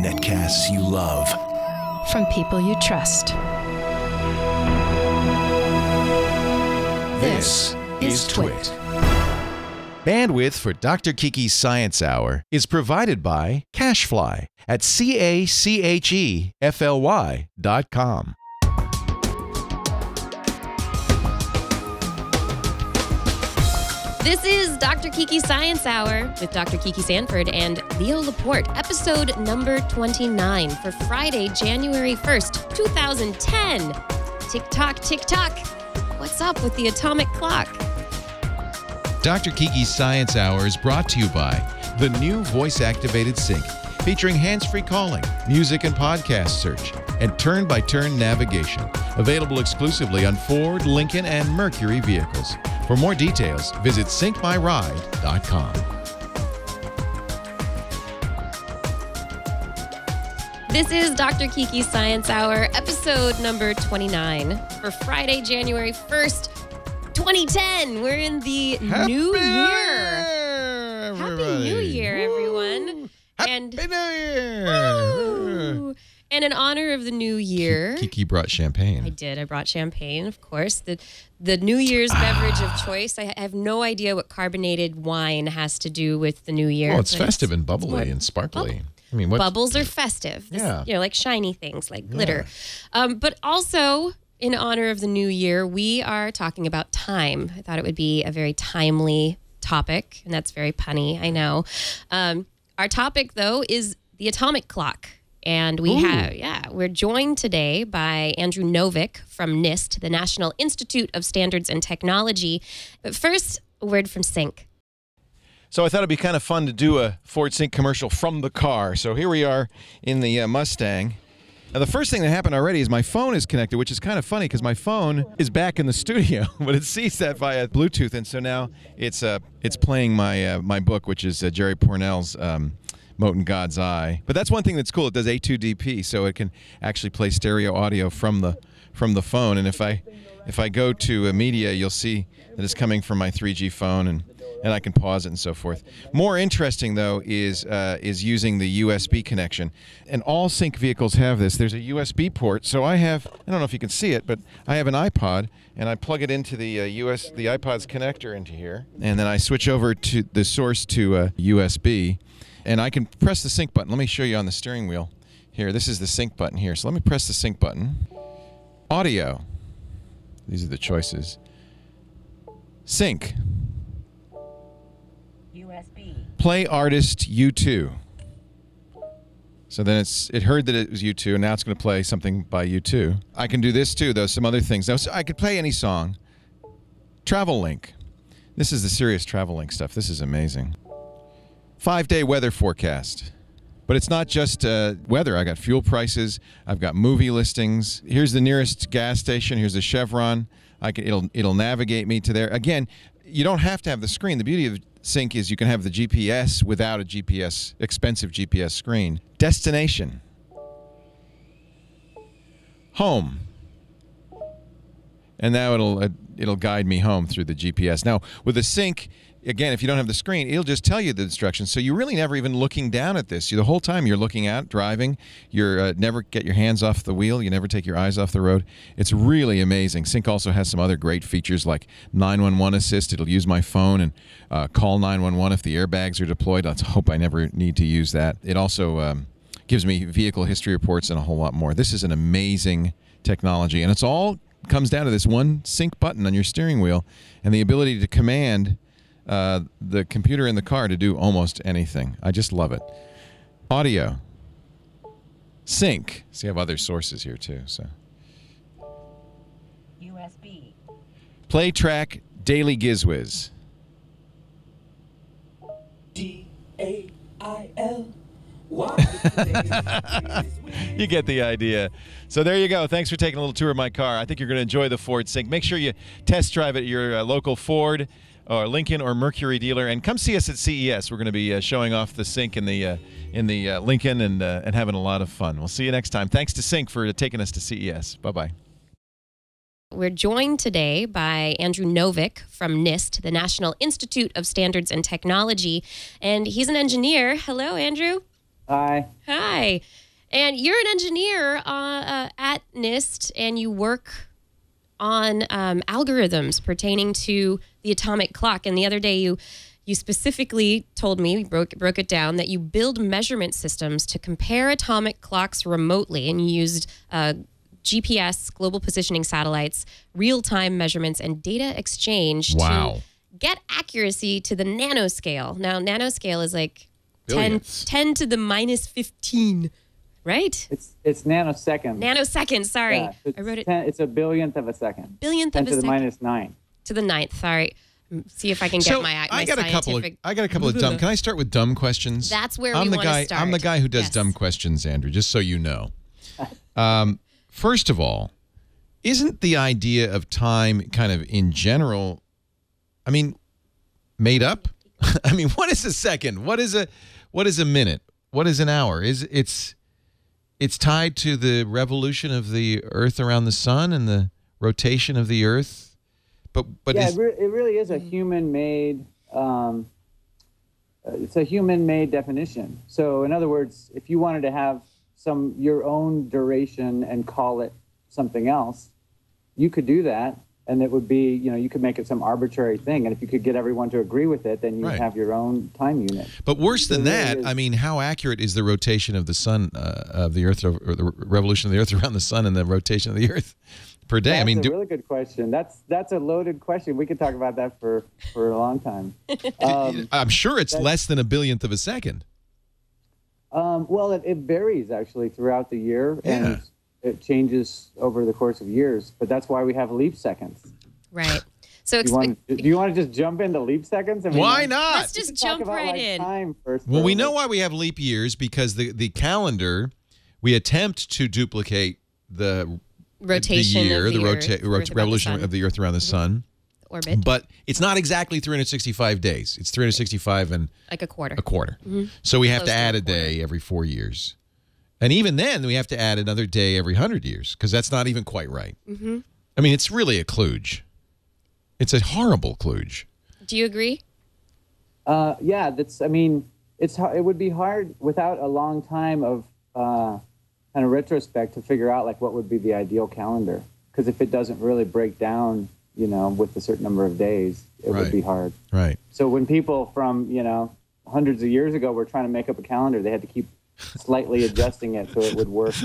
Netcasts you love. From people you trust. This is Twit. Bandwidth for Dr. Kiki's Science Hour is provided by CacheFly at CACHEFLY.com. This is Dr. Kiki's Science Hour with Dr. Kiki Sanford and Leo Laporte, episode number 29 for Friday, January 1st, 2010. Tick-Tock, tick-tock. What's up with the atomic clock? Dr. Kiki's Science Hour is brought to you by the new voice-activated sync, featuring hands-free calling, music and podcast search, and turn-by-turn navigation. Available exclusively on Ford, Lincoln, and Mercury vehicles. For more details, visit syncmyride.com. This is Dr. Kiki's Science Hour, episode number 29 for Friday, January 1st, 2010. We're in the new year. Happy New Year, everyone. Happy New Year! Woo! And in honor of the new year... Kiki brought champagne. I did. I brought champagne, of course. The New Year's beverage of choice. I have no idea what carbonated wine has to do with the new year. Well, it's festive and bubbly and sparkly. I mean, bubbles are festive. Yeah. Like shiny things, like glitter. But also, in honor of the new year, we are talking about time. I thought it would be a very timely topic, and that's very punny, I know. Our topic, though, is the atomic clock. And we're joined today by Andrew Novick from NIST, the National Institute of Standards and Technology. But first, a word from Sync. So I thought it'd be kind of fun to do a Ford Sync commercial from the car. So here we are in the Mustang. Now, the first thing that happened already is my phone is connected, which is kind of funny because my phone is back in the studio, but it sees that via Bluetooth, and so now it's playing my book, which is Jerry Pournelle's Mote in God's Eye. But that's one thing that's cool. It does A2DP, so it can actually play stereo audio from the phone. And if I go to media, you'll see that it's coming from my 3G phone, and I can pause it and so forth. More interesting, though, is using the USB connection. And all Sync vehicles have this. There's a USB port. So I don't know if you can see it, but I have an iPod, and I plug it into the iPod's connector into here. And then I switch over to the source to USB. And I can press the sync button. Let me show you on the steering wheel. Here, this is the sync button here. So let me press the sync button. Audio. These are the choices. Sync. USB. Play artist U2. So then it heard that it was U2, and now it's going to play something by U2. I can do this too, though, some other things. Now, so I could play any song. Travel link. This is the serious travel link stuff. This is amazing. 5-day weather forecast. But it's not just weather. I got fuel prices. I've got movie listings. Here's the nearest gas station. Here's the Chevron. It'll navigate me to there. Again, you don't have to have the screen. The beauty of Sync is you can have the GPS without a expensive GPS screen. Destination. Home. And now it'll guide me home through the GPS. Now, with the Sync, again, if you don't have the screen, it'll just tell you the instructions. So you're really never even looking down at this. The whole time you're looking out, driving. You're never get your hands off the wheel. You never take your eyes off the road. It's really amazing. Sync also has some other great features like 911 assist. It'll use my phone and call 911 if the airbags are deployed. Let's hope I never need to use that. It also gives me vehicle history reports and a whole lot more. This is an amazing technology, and it's all comes down to this one Sync button on your steering wheel and the ability to command the computer in the car to do almost anything. I just love it. Audio. Sync. So you have other sources here too. So. USB. Play track Daily Gizwiz. DAIL. You get the idea. So there you go. Thanks for taking a little tour of my car. I think you're going to enjoy the Ford Sync. Make sure you test drive it at your local Ford or Lincoln or Mercury dealer, and come see us at CES. We're going to be showing off the Sync in the Lincoln and having a lot of fun. We'll see you next time. Thanks to Sync for taking us to CES. Bye-bye. we're joined today by Andrew Novick from NIST, the National Institute of Standards and Technology, and he's an engineer. Hello, Andrew. Hi. Hi. And you're an engineer at NIST, and you work on algorithms pertaining to the atomic clock. And the other day, you specifically told me, broke it down, that you build measurement systems to compare atomic clocks remotely, and you used GPS, global positioning satellites, real-time measurements, and data exchange to get accuracy to the nanoscale. Now, nanoscale is like 10 to the minus 15, right? It's nanoseconds. Nanoseconds, sorry. Yeah, I wrote it. It's a billionth of a second. Billionth 10 of a to the second. minus 9. To the ninth, sorry. See if I can get my I got a couple of dumb. Can I start with dumb questions? That's where we want to start. I'm the guy who does dumb questions, Andrew, just so you know. First of all, isn't the idea of time kind of in general, I mean, made up? I mean, what is a second? What is a minute? What is an hour? It's tied to the revolution of the Earth around the sun and the rotation of the Earth. But yeah, it really is a human-made. It's a human-made definition. So, in other words, if you wanted to have your own duration and call it something else, you could do that, and it would be, you could make it some arbitrary thing. And if you could get everyone to agree with it, then you would have your own time unit. But worse than that, I mean, how accurate is the rotation of the sun, of the Earth, or the revolution of the Earth around the sun and the rotation of the Earth per day? That's a really good question. That's a loaded question. We could talk about that for a long time. I'm sure it's less than a billionth of a second. Well, it varies actually throughout the year, and it changes over the course of years. But that's why we have leap seconds. Right. So do you want to just jump into leap seconds? I mean, why not? Let's just jump right in. Time first. Well, we know why we have leap years, because the calendar, we attempt to duplicate the rotation the year, of the revolution of the Earth around the sun. Orbit. But it's not exactly 365 days. It's 365 and like a quarter. So we have to add a day every 4 years. And even then, we have to add another day every 100 years, because that's not even quite right. I mean, it's really a kludge. It's a horrible kludge. Do you agree? Yeah, it would be hard without a long time of kind of retrospect to figure out like what would be the ideal calendar. Because if it doesn't really break down, with a certain number of days, it would be hard. Right. So when people from, hundreds of years ago were trying to make up a calendar, they had to keep slightly adjusting it so it would work.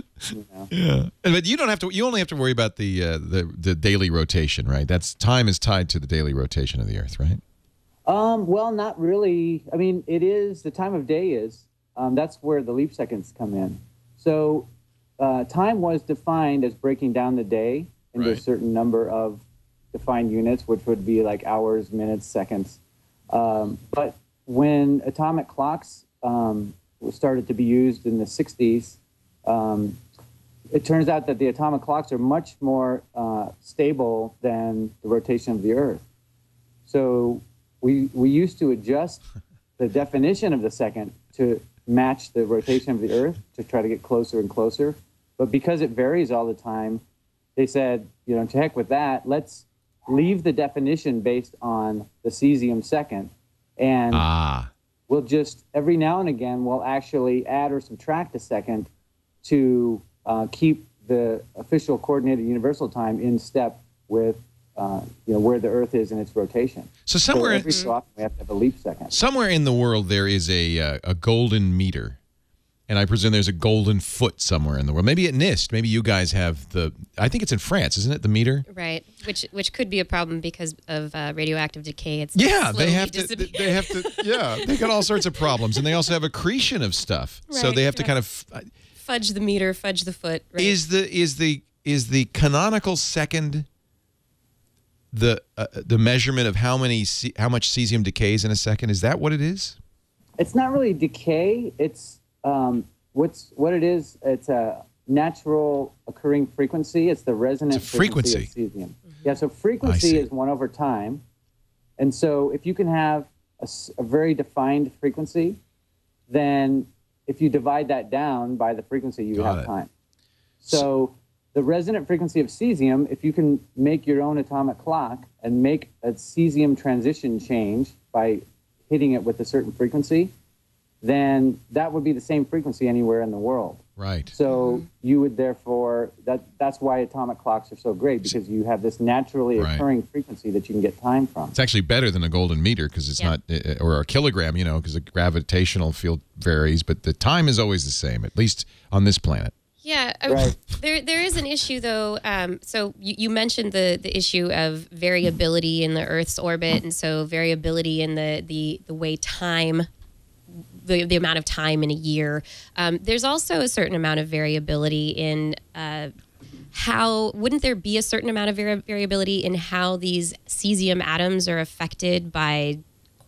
Yeah. But you don't have to. You only have to worry about the daily rotation, right? Time is tied to the daily rotation of the Earth, right? Well, not really. I mean, it is. The time of day is. That's where the leap seconds come in. So time was defined as breaking down the day into a certain number of defined units, which would be like hours, minutes, seconds. But when atomic clocks started to be used in the 60s, it turns out that the atomic clocks are much more stable than the rotation of the Earth. So we used to adjust the definition of the second to match the rotation of the Earth to try to get closer and closer. But because it varies all the time, they said, to heck with that, let's leave the definition based on the cesium second, and we'll just, every now and again, we'll actually add or subtract a second to keep the official coordinated universal time in step with where the Earth is in its rotation. So every so often we have to have a leap second. Somewhere in the world there is a golden meter, and I presume there's a golden foot somewhere in the world. Maybe at NIST, maybe you guys have I think it's in France, isn't it, the meter? Right, which could be a problem because of radioactive decay. It's they have to. Yeah, they got all sorts of problems, and they also have accretion of stuff. Right, so they have to kind of fudge the meter, fudge the foot. Right? Is the canonical second the measurement of how much cesium decays in a second? Is that what it is? It's not really decay. It's what it is. It's a natural occurring frequency. It's the resonant frequency of cesium. Yeah, so frequency is 1 over time. And so if you can have a very defined frequency, then if you divide that down by the frequency, you have time. So the resonant frequency of cesium, if you can make your own atomic clock and make a cesium transition change by hitting it with a certain frequency, then that would be the same frequency anywhere in the world. Right. So you would therefore, that's why atomic clocks are so great, because you have this naturally occurring frequency that you can get time from. It's actually better than a golden meter because it's not, or a kilogram, you know, because the gravitational field varies, but the time is always the same, at least on this planet. Yeah, Right. there is an issue though. So you mentioned the issue of variability in the Earth's orbit, and so variability in the way time, the amount of time in a year. There's also a certain amount of variability in how. Wouldn't there be a certain amount of variability in how these cesium atoms are affected by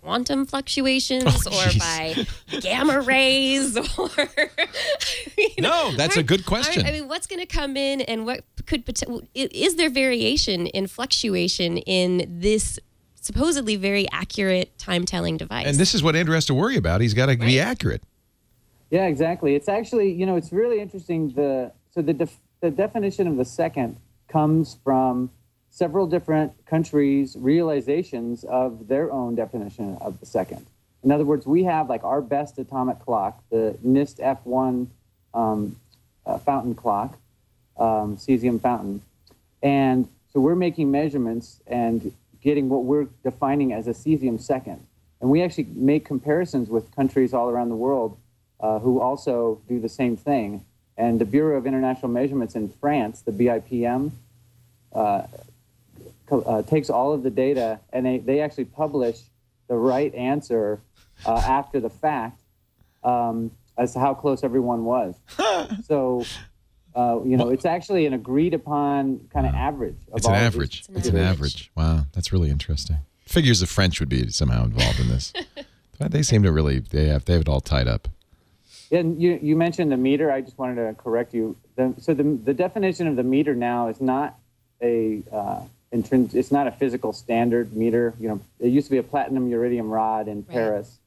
quantum fluctuations or by gamma rays or No, that's a good question. I mean, what's going to come in, and what could is there variation in fluctuation in this supposedly very accurate time-telling device? And this is what Andrew has to worry about. He's got to be accurate. Yeah, exactly. It's actually, you know, it's really interesting. The definition of the second comes from several different countries' realizations of their own definition of the second. In other words, we have like our best atomic clock, the NIST F1 fountain clock, cesium fountain. And so we're making measurements and getting what we're defining as a cesium second. And we actually make comparisons with countries all around the world who also do the same thing. And the Bureau of International Measurements in France, the BIPM, takes all of the data, and they actually publish the right answer after the fact as to how close everyone was. So, you know, it's actually an agreed upon kind of average. It's an average. It's an average. Wow, that's really interesting. Figures the French would be somehow involved in this. But they seem to really, they have it all tied up. And you mentioned the meter. I just wanted to correct you. So the definition of the meter now is not it's not a physical standard meter. You know, it used to be a platinum iridium rod in Paris,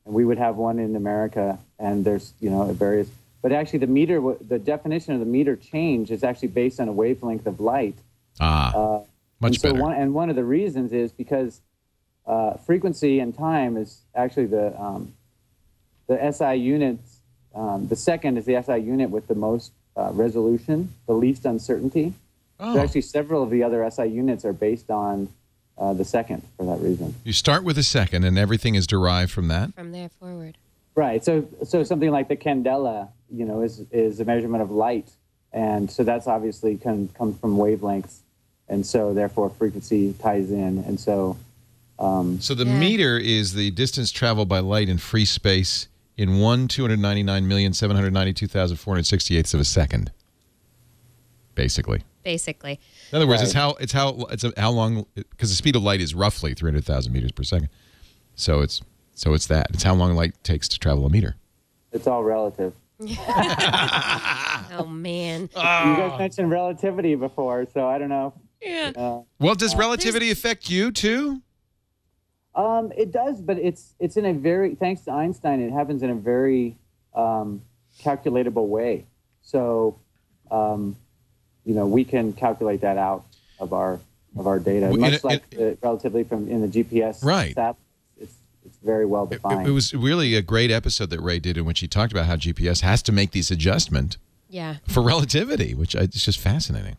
and we would have one in America. And there's, you know, various. But actually, the definition of the meter change is actually based on a wavelength of light. Much better. One of the reasons is because frequency and time is actually the SI units. The second is the SI unit with the most resolution, the least uncertainty. So actually, several of the other SI units are based on the second for that reason. You start with a second, and everything is derived from that? From there forward. Right. So something like the candela, you know, is a measurement of light. And so that's obviously comes from wavelengths. And so, therefore, frequency ties in. And so... so the meter is the distance traveled by light in free space in 1,299,792,468ths of a second, basically. Basically. In other words, it's how long, because the speed of light is roughly 300,000 meters per second. So it's that. It's how long light takes to travel a meter. It's all relative. Oh, man. You guys mentioned relativity before, so I don't know. Yeah. Well, does relativity affect you too? It does, but it's in a very, thanks to Einstein, it happens in a very calculatable way. So, you know, we can calculate that out of our data, much like the relativity in the GPS. Right. It's very well defined. It was really a great episode that Ray did in which he talked about how GPS has to make these adjustments for relativity, which is just fascinating.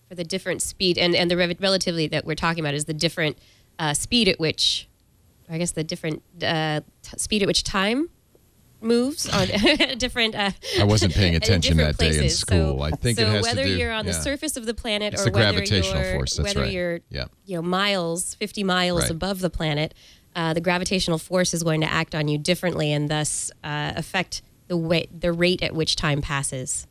For the different speed, and the relativity that we're talking about is the different speed at which, I guess the different speed at which time moves on different. I wasn't paying attention that day in school. So, I think it has to do. So whether you're on the surface of the planet it's or the whether gravitational you're, force. That's whether right. you're Yeah. you know, miles, 50 miles above the planet, the gravitational force is going to act on you differently and thus affect the rate at which time passes.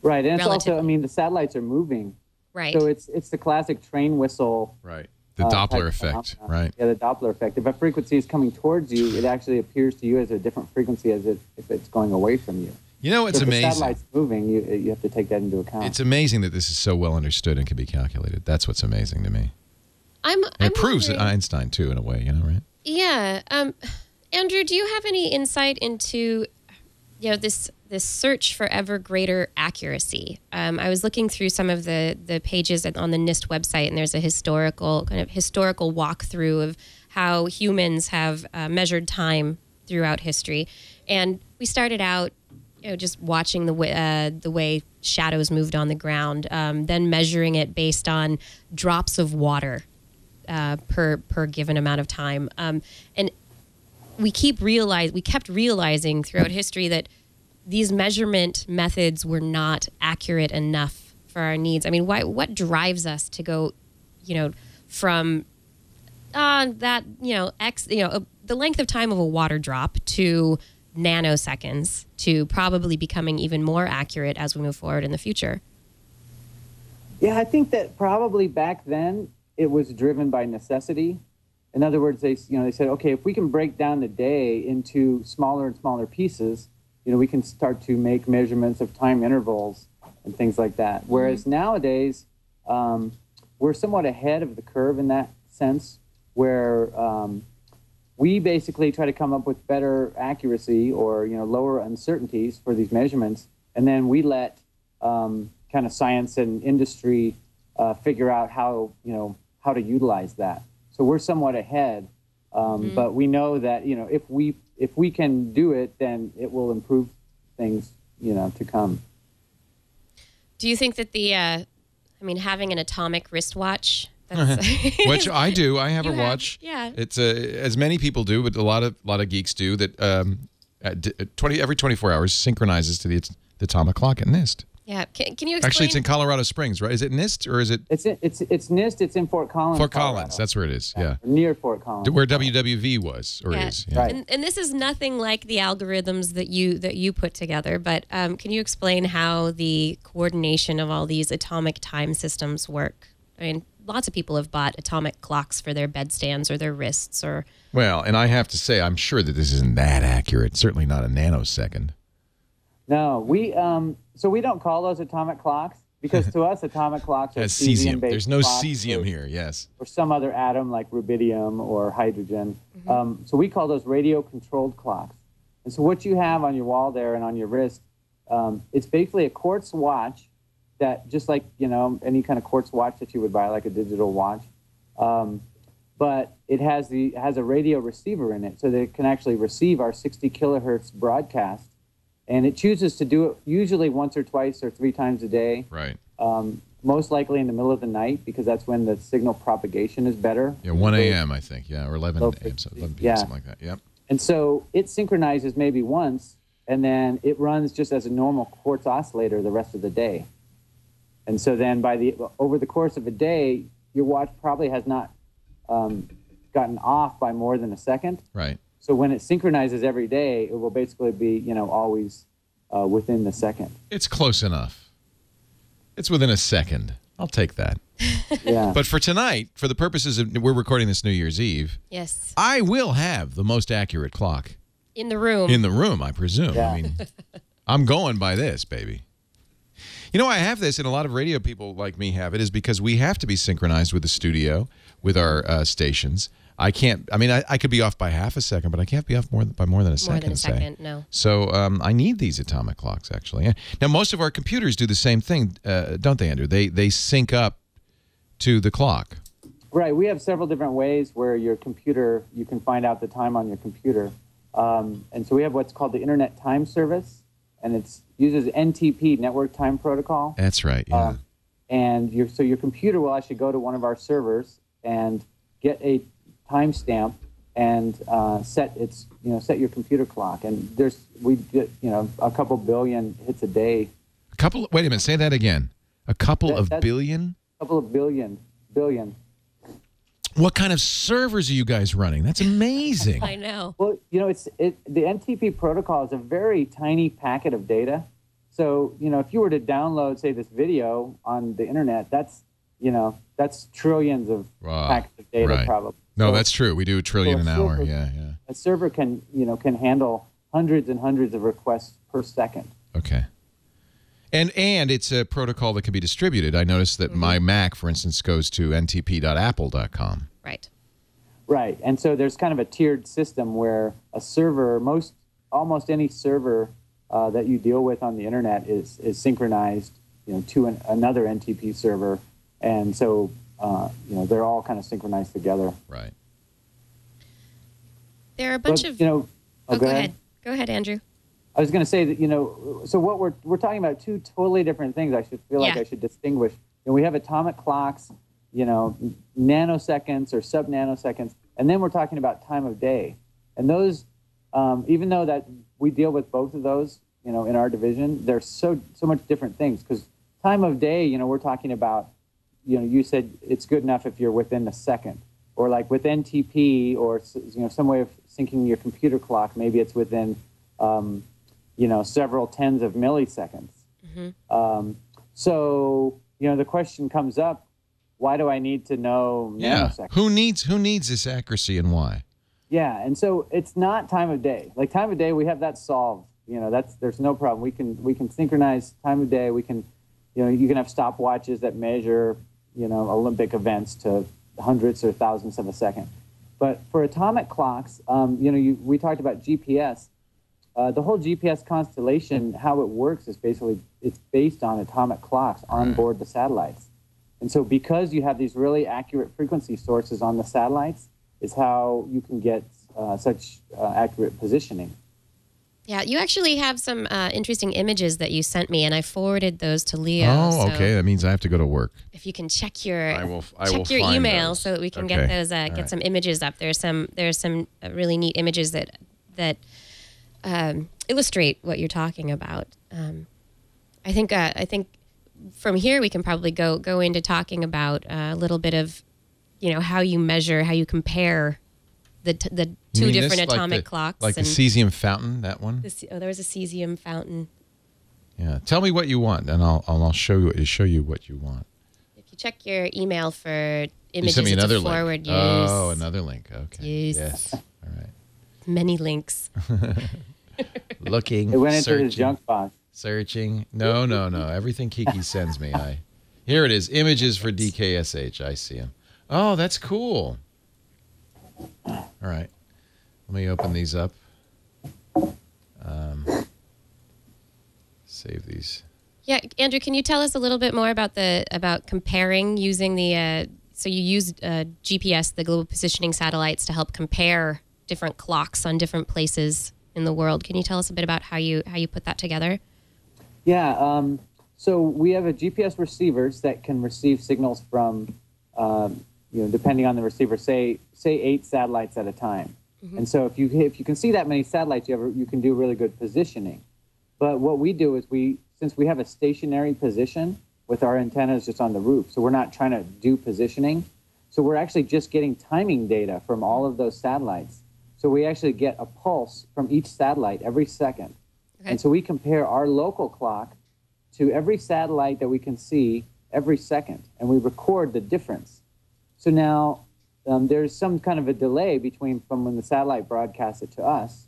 Right, and it's also, I mean, the satellites are moving. Right. So it's the classic train whistle. Right. The Doppler effect, right? Yeah, the Doppler effect. If a frequency is coming towards you, it actually appears to you as a different frequency as if it's going away from you. You know, it's so if amazing. the satellite's moving, you have to take that into account. It's amazing that this is so well understood and can be calculated. That's what's amazing to me. It proves that Einstein, too, in a way, you know, right? Yeah. Andrew, do you have any insight into this search for ever greater accuracy. I was looking through some of the pages on the NIST website, and there's a historical walkthrough of how humans have measured time throughout history. And we started out, just watching the way shadows moved on the ground, then measuring it based on drops of water per given amount of time, and we kept realizing throughout history that these measurement methods were not accurate enough for our needs. I mean, what drives us to go, from the length of time of a water drop to nanoseconds to probably becoming even more accurate as we move forward in the future? Yeah, I think that probably back then it was driven by necessity. In other words, they said, okay, if we can break down the day into smaller and smaller pieces, we can start to make measurements of time intervals and things like that. Whereas nowadays, we're somewhat ahead of the curve in that sense, where we basically try to come up with better accuracy or lower uncertainties for these measurements, and then we let kind of science and industry figure out how to utilize that. So we're somewhat ahead, but we know that if we can do it, then it will improve things to come. Do you think that having an atomic wristwatch? Which I do. I have a watch. Yeah. It's as many people do, but a lot of geeks do that. Every 24 hours synchronizes to the atomic clock at NIST. Yeah. Can you explain? Actually, it's in Colorado Springs, right? Is it NIST or is it? It's NIST. It's in Fort Collins. Fort Colorado. Collins. That's where it is. Yeah. Near Fort Collins. Where WWV was or is. Yeah. Right. And this is nothing like the algorithms that you put together, but can you explain how the coordination of all these atomic time systems work? I mean, lots of people have bought atomic clocks for their bedstands or their wrists or... Well, and I have to say, I'm sure that this isn't that accurate. Certainly not a nanosecond. No, so we don't call those atomic clocks because to us atomic clocks are cesium. cesium-based. There's no clocks cesium here, yes. Or some other atom like rubidium or hydrogen. So we call those radio-controlled clocks. And so what you have on your wall there and on your wrist, it's basically a quartz watch that, just like any kind of quartz watch that you would buy, like a digital watch, but it has a radio receiver in it, so that it can actually receive our 60 kilohertz broadcast. And it chooses to do it usually once or twice or 3 times a day. Right. Most likely in the middle of the night, because that's when the signal propagation is better. Yeah, 1 a.m. I think, or 11 a.m., so 11 p.m., something like that. Yep. And so it synchronizes maybe once, and then it runs just as a normal quartz oscillator the rest of the day. And so then over the course of a day, your watch probably has not gotten off by more than a second. Right. So when it synchronizes every day, it will basically be, always within the second. It's close enough. It's within a second. I'll take that. Yeah. But for tonight, for the purposes of, we're recording this New Year's Eve. Yes. I will have the most accurate clock. In the room. In the room, I presume. Yeah. I mean, I'm going by this, baby. I have this, and a lot of radio people like me have it, is because we have to be synchronized with the studio, with our stations. I can't, I could be off by half a second, but I can't be off by more than a second. More than a second, no. So I need these atomic clocks, actually. Now, most of our computers do the same thing, don't they, Andrew? They sync up to the clock. Right. We have several different ways where your computer, you can find out the time on your computer. And so we have what's called the Internet Time Service, and it uses NTP, Network Time Protocol. That's right, yeah. And your computer will actually go to one of our servers and get a timestamp and set your computer clock. And we get a couple billion hits a day. Wait a minute, say that again. A couple of billion? A couple of billion. What kind of servers are you guys running? That's amazing. I know. Well, the NTP protocol is a very tiny packet of data. So, if you were to download, say, this video on the internet, that's trillions of packets of data, right. probably. No, so, that's true. We do a trillion an hour. Yeah. A server can handle hundreds and hundreds of requests per second. Okay. And it's a protocol that can be distributed. I noticed that my Mac, for instance, goes to ntp.apple.com. Right. Right. And so there's kind of a tiered system where a server, almost any server that you deal with on the internet is synchronized, to another NTP server, and so they're all kind of synchronized together. Right. There are a bunch of. Go ahead. Go ahead, Andrew. I was going to say that so what we're talking about two totally different things. I feel like I should distinguish. We have atomic clocks, nanoseconds or sub-nanoseconds, and then we're talking about time of day. And those, even though that we deal with both of those, in our division, they're so much different things. Because time of day, we're talking about, you said it's good enough if you're within a second. Or like with NTP or, some way of syncing your computer clock, maybe it's within, several tens of milliseconds. Mm-hmm. So, the question comes up, why do I need to know nanoseconds? Who needs this accuracy and why? Yeah, and so it's not time of day. Like time of day, we have that solved. There's no problem. We can synchronize time of day. We can, you can have stopwatches that measure, Olympic events to hundredths or thousandths of a second. But for atomic clocks, we talked about GPS. The whole GPS constellation, how it works is basically it's based on atomic clocks on board the satellites. And so because you have these really accurate frequency sources on the satellites is how you can get such accurate positioning. Yeah, you actually have some interesting images that you sent me, and I forwarded those to Leo. Oh, okay. That means I have to go to work. If you can check your I will email those. So that we can get those get some images up. There's some really neat images that illustrate what you're talking about. I think from here we can probably go into talking about a little bit of how you measure, how you compare the two different atomic clocks. Like the cesium fountain, that one? There was a cesium fountain. Yeah. Tell me what you want, and I'll show you what you want. If you check your email for images, you sent me another forward. Link. Oh, another link. Okay. Yes. All right. Many links. Looking. It went into searching, his junk box. Searching. No. Everything Kiki sends me, here it is. Images for DKSH. I see them. Oh, that's cool. All right. Let me open these up. Save these. Yeah, Andrew, can you tell us a little bit more about comparing using the so you used GPS, the global positioning satellites, to help compare different clocks on different places in the world. Can you tell us a bit about how you put that together? Yeah. So we have a GPS receivers that can receive signals from depending on the receiver, say 8 satellites at a time. Mm-hmm. And so if you can see that many satellites, you can do really good positioning. But what we do is since we have a stationary position with our antennas just on the roof, so we're not trying to do positioning. So we're actually just getting timing data from all of those satellites. So we actually get a pulse from each satellite every second. Okay. And so we compare our local clock to every satellite that we can see every second, and we record the difference. So now there's some kind of a delay from when the satellite broadcasts it to us.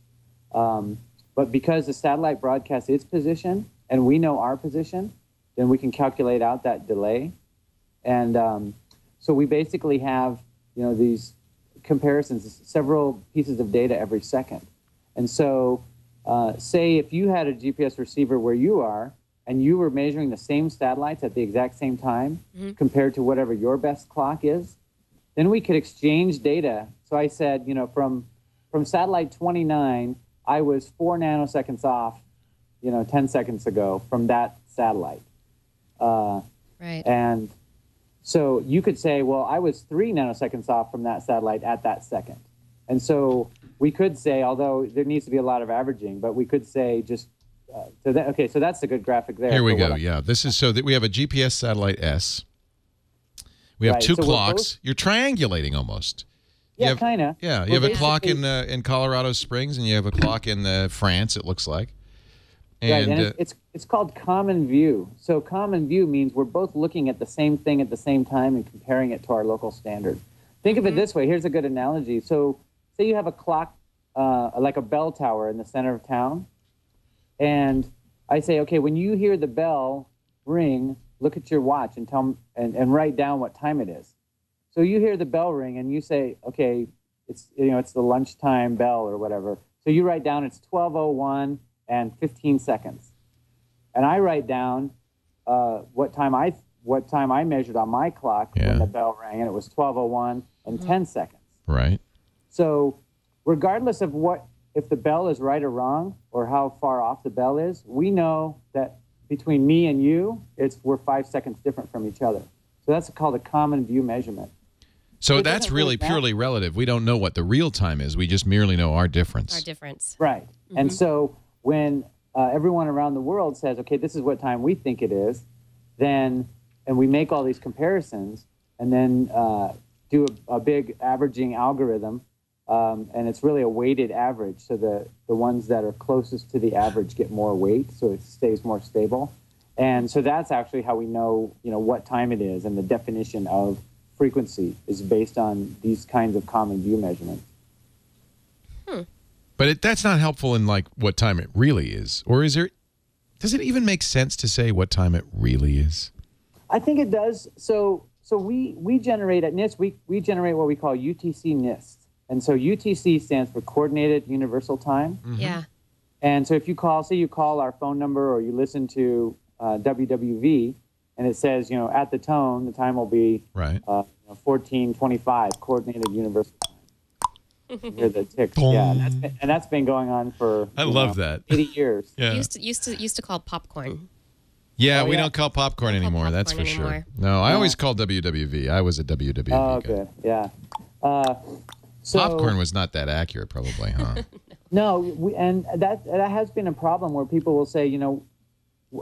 But because the satellite broadcasts its position and we know our position, then we can calculate out that delay. And so we basically have, these comparisons, several pieces of data every second. And so say if you had a GPS receiver where you are and you were measuring the same satellites at the exact same time compared to whatever your best clock is, then we could exchange data. So I said, from satellite 29, I was 4 nanoseconds off, 10 seconds ago from that satellite. Right. And so you could say, well, I was 3 nanoseconds off from that satellite at that second. And so we could say, although there needs to be a lot of averaging, but we could say just, so that's a good graphic there. Here we go. Yeah, this is so that we have a GPS satellite S. We have two clocks. You're triangulating almost. Yeah, kind of. Yeah, you have a clock in Colorado Springs, and you have a clock in France, it looks like. And it's called common view. So common view means we're both looking at the same thing at the same time and comparing it to our local standard. Think of it this way. Here's a good analogy. So say you have a clock, like a bell tower in the center of town, and I say, okay, when you hear the bell ring, look at your watch and and write down what time it is. So you hear the bell ring and you say, okay, it's the lunchtime bell or whatever. So you write down it's 12:01 and 15 seconds. And I write down what time I measured on my clock when the bell rang, and it was 12:01 and 10 seconds. Right. So regardless of if the bell is right or wrong or how far off the bell is, we know that between me and you, we're 5 seconds different from each other. So that's called a common view measurement. So that's really purely relative. We don't know what the real time is. We just merely know our difference. Our difference. Right. Mm-hmm. And so when everyone around the world says, okay, this is what time we think it is, and we make all these comparisons and then do a big averaging algorithm, and it's really a weighted average. So the ones that are closest to the average get more weight, so it stays more stable. And so that's actually how we know, what time it is, and the definition of frequency is based on these kinds of common view measurements. But that's not helpful in like what time it really is, or is there? Does it even make sense to say what time it really is? I think it does. So we generate at NIST. We generate what we call UTC NIST, and so UTC stands for Coordinated Universal Time. Mm-hmm. Yeah. And so if you call our phone number, or you listen to WWV, and it says, at the tone, the time will be 14:25, Coordinated Universal Time. Hear the tick. Yeah, and that's been going on for I love that 80 years. Yeah. Used to call popcorn. Yeah, we don't call popcorn anymore. That's for sure. No, I always called WWV. I was a WWV guy. Oh, good. Yeah. So, popcorn was not that accurate, probably, huh? No, and that has been a problem where people will say,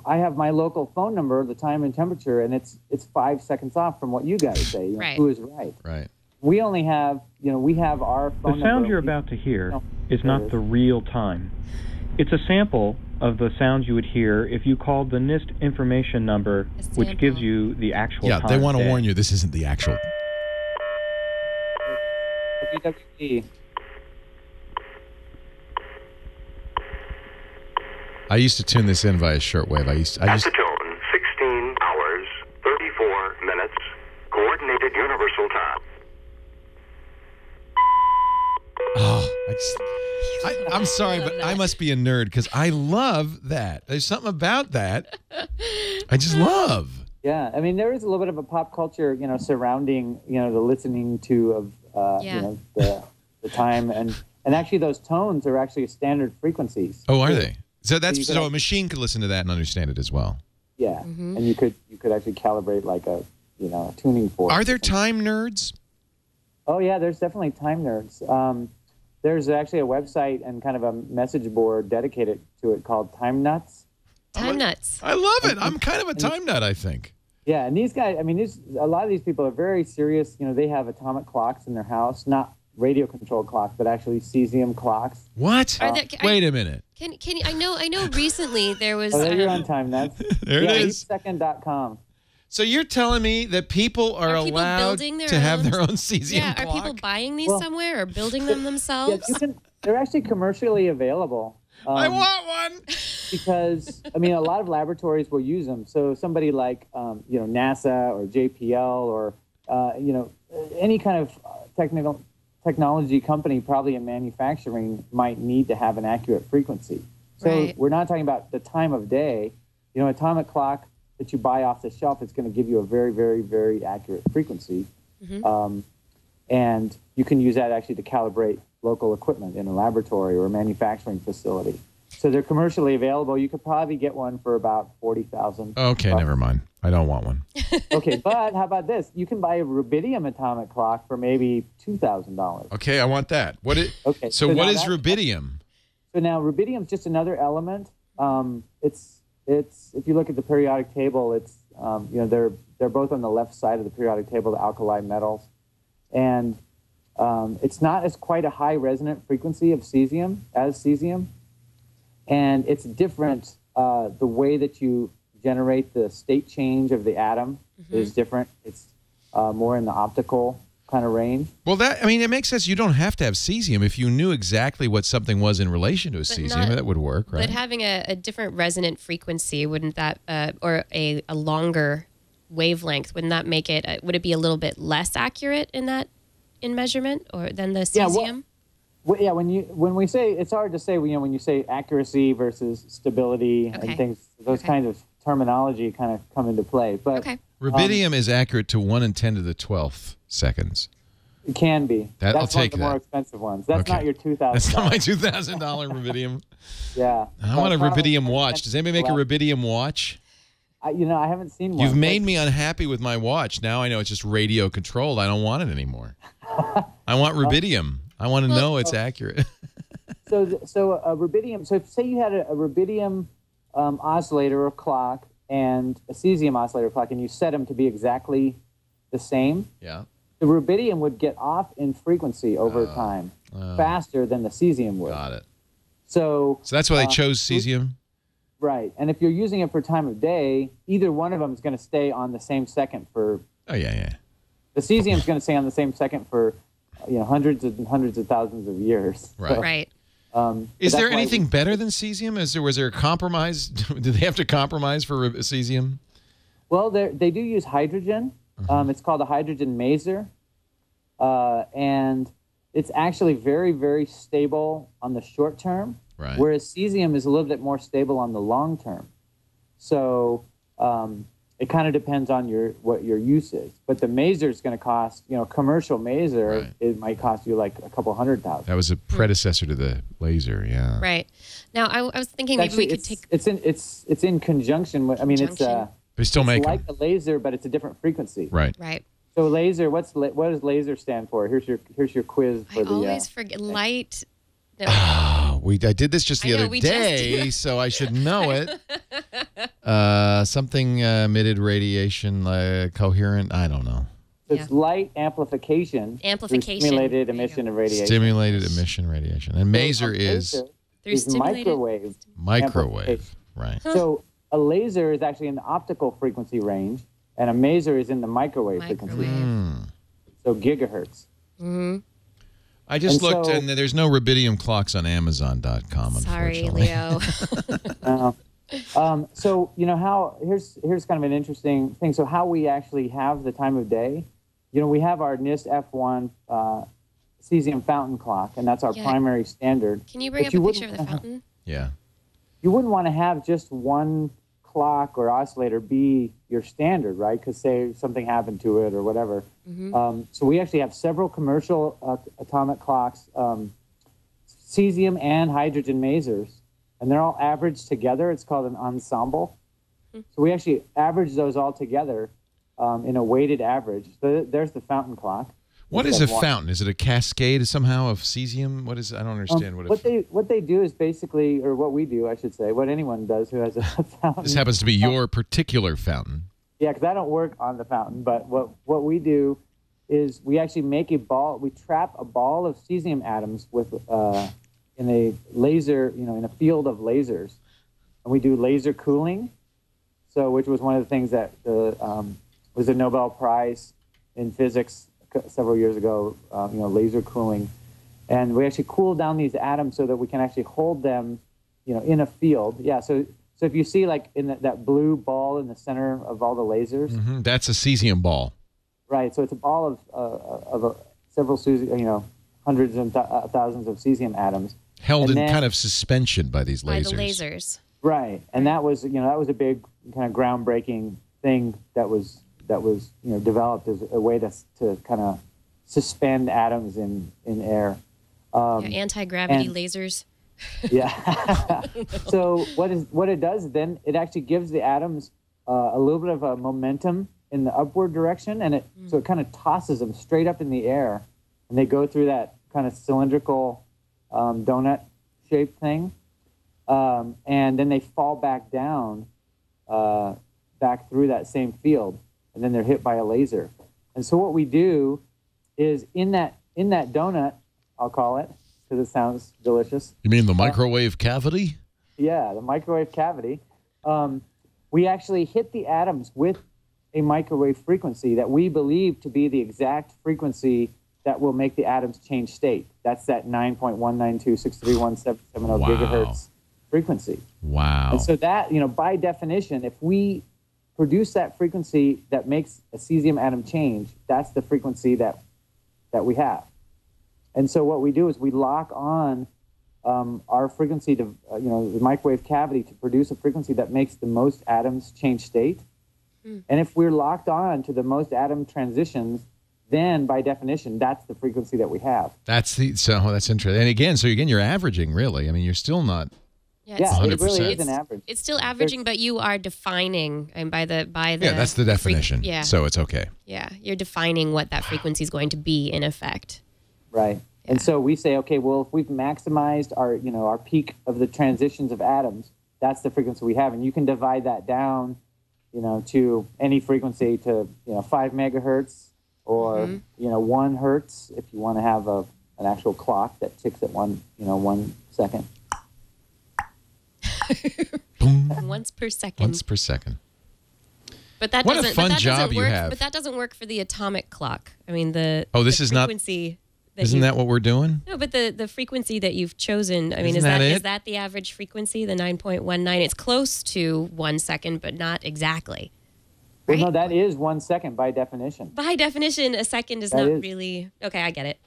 I have my local phone number, the time and temperature, and it's 5 seconds off from what you guys say. Right. Who is right? Right. We only have, we have our phone number. The sound you're about to hear is not the real time. It's a sample of the sounds you would hear if you called the NIST information number, which gives you the actual time. Yeah, they want to warn you this isn't the actual. WWD. I used to tune this in via shortwave. I just At the tone, 16 hours, 34 minutes, Coordinated Universal Time. I'm sorry, but I must be a nerd because I love that. There's something about that I just love. Yeah, I mean, there is a little bit of a pop culture, surrounding, the listening to of, the time, and actually those tones are actually standard frequencies. Oh, are they? So a machine could listen to that and understand it as well. Yeah, and you could actually calibrate like a tuning fork. Are there time nerds? Oh yeah, there's definitely time nerds. There's actually a website and kind of a message board dedicated to it called Time Nuts. Time Nuts. I love it. I'm kind of a time nut, I think. Yeah, and these guys, I mean, a lot of these people are very serious. They have atomic clocks in their house, not radio-controlled clocks, but actually cesium clocks. What? Wait a minute. Can you? I know. Recently there was. Oh, there you're on Time Nuts. There it is. LeapSecond.com. So you're telling me that people are allowed to have their own cesium clock? Are people buying these somewhere or building them themselves? Yeah, they're actually commercially available. I want one. Because, I mean, a lot of laboratories will use them. So somebody like, NASA or JPL or, any kind of technology company, probably in manufacturing, might need to have an accurate frequency. So we're not talking about the time of day. Atomic clock that you buy off the shelf is going to give you a very, very, very accurate frequency. Mm-hmm. And you can use that actually to calibrate local equipment in a laboratory or a manufacturing facility. So they're commercially available. You could probably get one for about $40,000. Okay, never mind. I don't want one. Okay, but how about this? You can buy a rubidium atomic clock for maybe $2,000. Okay, I want that. Okay. So what is rubidium? So now rubidium is just another element. It's if you look at the periodic table, it's they're both on the left side of the periodic table, the alkali metals, and it's not as quite a high resonant frequency of cesium, and it's different. The way that you generate the state change of the atom is different. It's more in the optical kind of range. Well, it makes sense. You don't have to have cesium. If you knew exactly what something was in relation to a cesium, that would work, right? But having a different resonant frequency, wouldn't that, or a longer wavelength, wouldn't that make it, would it be a little bit less accurate in measurement or than the cesium? Well, yeah, when we say, it's hard to say, when you say accuracy versus stability and things, those kinds of terminology kind of come into play. But rubidium is accurate to 1 in 10 to the 12th seconds. It can be. That's I'll take one of the more expensive ones. That's not your $2,000. That's not my $2,000 rubidium. Yeah. I want a rubidium watch. Does anybody make a rubidium watch? I haven't seen one. You've made me unhappy with my watch. Now I know it's just radio controlled. I don't want it anymore. I want rubidium. I want to know it's accurate. So a rubidium. So say you had a rubidium oscillator or clock and a cesium oscillator clock, and you set them to be exactly the same. Yeah. The rubidium would get off in frequency over time faster than the cesium would. Got it. So that's why they chose cesium? Right. And if you're using it for time of day, either one of them is going to stay on the same second for... Oh, yeah. The cesium is going to stay on the same second for hundreds and hundreds of thousands of years. Right. So, right. Is there anything better than cesium? Was there a compromise? Did they have to compromise for cesium? Well, they do use hydrogen. It's called a hydrogen maser. And it's actually very, very stable on the short term, whereas cesium is a little bit more stable on the long term. So it kind of depends on what your use is. But the maser is going to cost, commercial maser, it might cost you like a couple $100,000. That was a predecessor to the laser, yeah. Right. Now I was thinking maybe we could take. It's in conjunction with. I mean, they still make like a laser, but it's a different frequency. Right. Right. So laser, what does laser stand for? Here's your quiz for the. I always forget light. No. I did this just the other day, so I should know it. Something emitted radiation, coherent. I don't know. It's light amplification. Through stimulated emission of radiation. Stimulated emission radiation, and maser is microwave. Microwave, right? So a laser is actually in the optical frequency range, and a maser is in the microwave frequency. So gigahertz. Mm-hmm. I just looked, and there's no rubidium clocks on Amazon.com, unfortunately. Sorry, Leo. So here's kind of an interesting thing. So how we actually have the time of day, we have our NIST F1 cesium fountain clock, and that's our primary standard. Can you bring up a picture of the fountain? Yeah. You wouldn't want to have just one clock or oscillator be your standard, right? Because say something happened to it or whatever. Mm-hmm. So we actually have several commercial atomic clocks, cesium and hydrogen masers, and they're all averaged together. It's called an ensemble. Mm-hmm. So we actually average those all together in a weighted average. So there's the fountain clock. What is a fountain? Is it a cascade somehow of cesium? What is? I don't understand what they do is basically, or what we do, I should say, what anyone does who has a fountain. This happens to be your particular fountain. Yeah, because I don't work on the fountain, but what we do is we actually make a ball. We trap a ball of cesium atoms with in a laser, in a field of lasers, and we do laser cooling. So, which was one of the things that was a Nobel Prize in physics several years ago, laser cooling. And we actually cool down these atoms so that we can actually hold them, in a field. Yeah, so if you see like in that blue ball in the center of all the lasers. Mm-hmm. That's a cesium ball. Right, so it's a ball of several, hundreds and thousands of cesium atoms. Held in kind of suspension by these lasers. By the lasers. Right, and that was a big kind of groundbreaking thing that was developed as a way to kind of suspend atoms in air. Anti-gravity lasers. Yeah. So what it does then, it actually gives the atoms a little bit of a momentum in the upward direction, and so it kind of tosses them straight up in the air, and they go through that kind of cylindrical donut-shaped thing, and then they fall back down, back through that same field. And then they're hit by a laser. And so what we do is in that donut, I'll call it, because it sounds delicious. You mean the microwave cavity? Yeah, the microwave cavity. We actually hit the atoms with a microwave frequency that we believe to be the exact frequency that will make the atoms change state. That's that 9.192631770 gigahertz frequency. Wow. And so that, by definition, if we produce that frequency that makes a cesium atom change, that's the frequency that we have. And so what we do is we lock on our frequency to, the microwave cavity to produce a frequency that makes the most atoms change state. And if we're locked on to the most atom transitions, then by definition, that's the frequency that we have. That's interesting. And again, you're averaging, really. I mean, you're still not. Yeah, it really is an average. It's still averaging, but you are defining, and by the that's the definition. So it's okay. Yeah, you're defining what that frequency is going to be in effect. Right. Yeah. And so we say, okay, well, if we've maximized our peak of the transitions of atoms, that's the frequency we have, and you can divide that down, to any frequency to 5 megahertz or 1 hertz if you want to have an actual clock that ticks at 1 second. Once per second. But that what doesn't. a fun job work, you have. But that doesn't work for the atomic clock. I mean the. This the is frequency not. Isn't that what we're doing? No, but the frequency that you've chosen. I mean, is that the average frequency? The 9.19. It's close to 1 second, but not exactly. Right? Well, no, that is 1 second by definition. By definition, a second is really okay. I get it.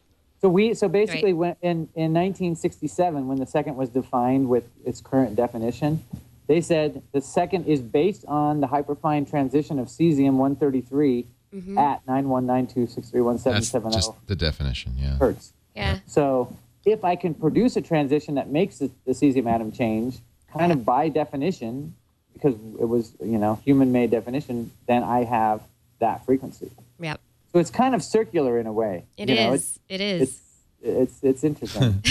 So basically, when in 1967, when the second was defined with its current definition, they said the second is based on the hyperfine transition of cesium-133 at 91926317770. That's just the definition, hertz. Yeah. So if I can produce a transition that makes the cesium atom change, kind of by definition, because it was human-made definition, then I have that frequency. Yep. So it's kind of circular in a way. It is. It's interesting.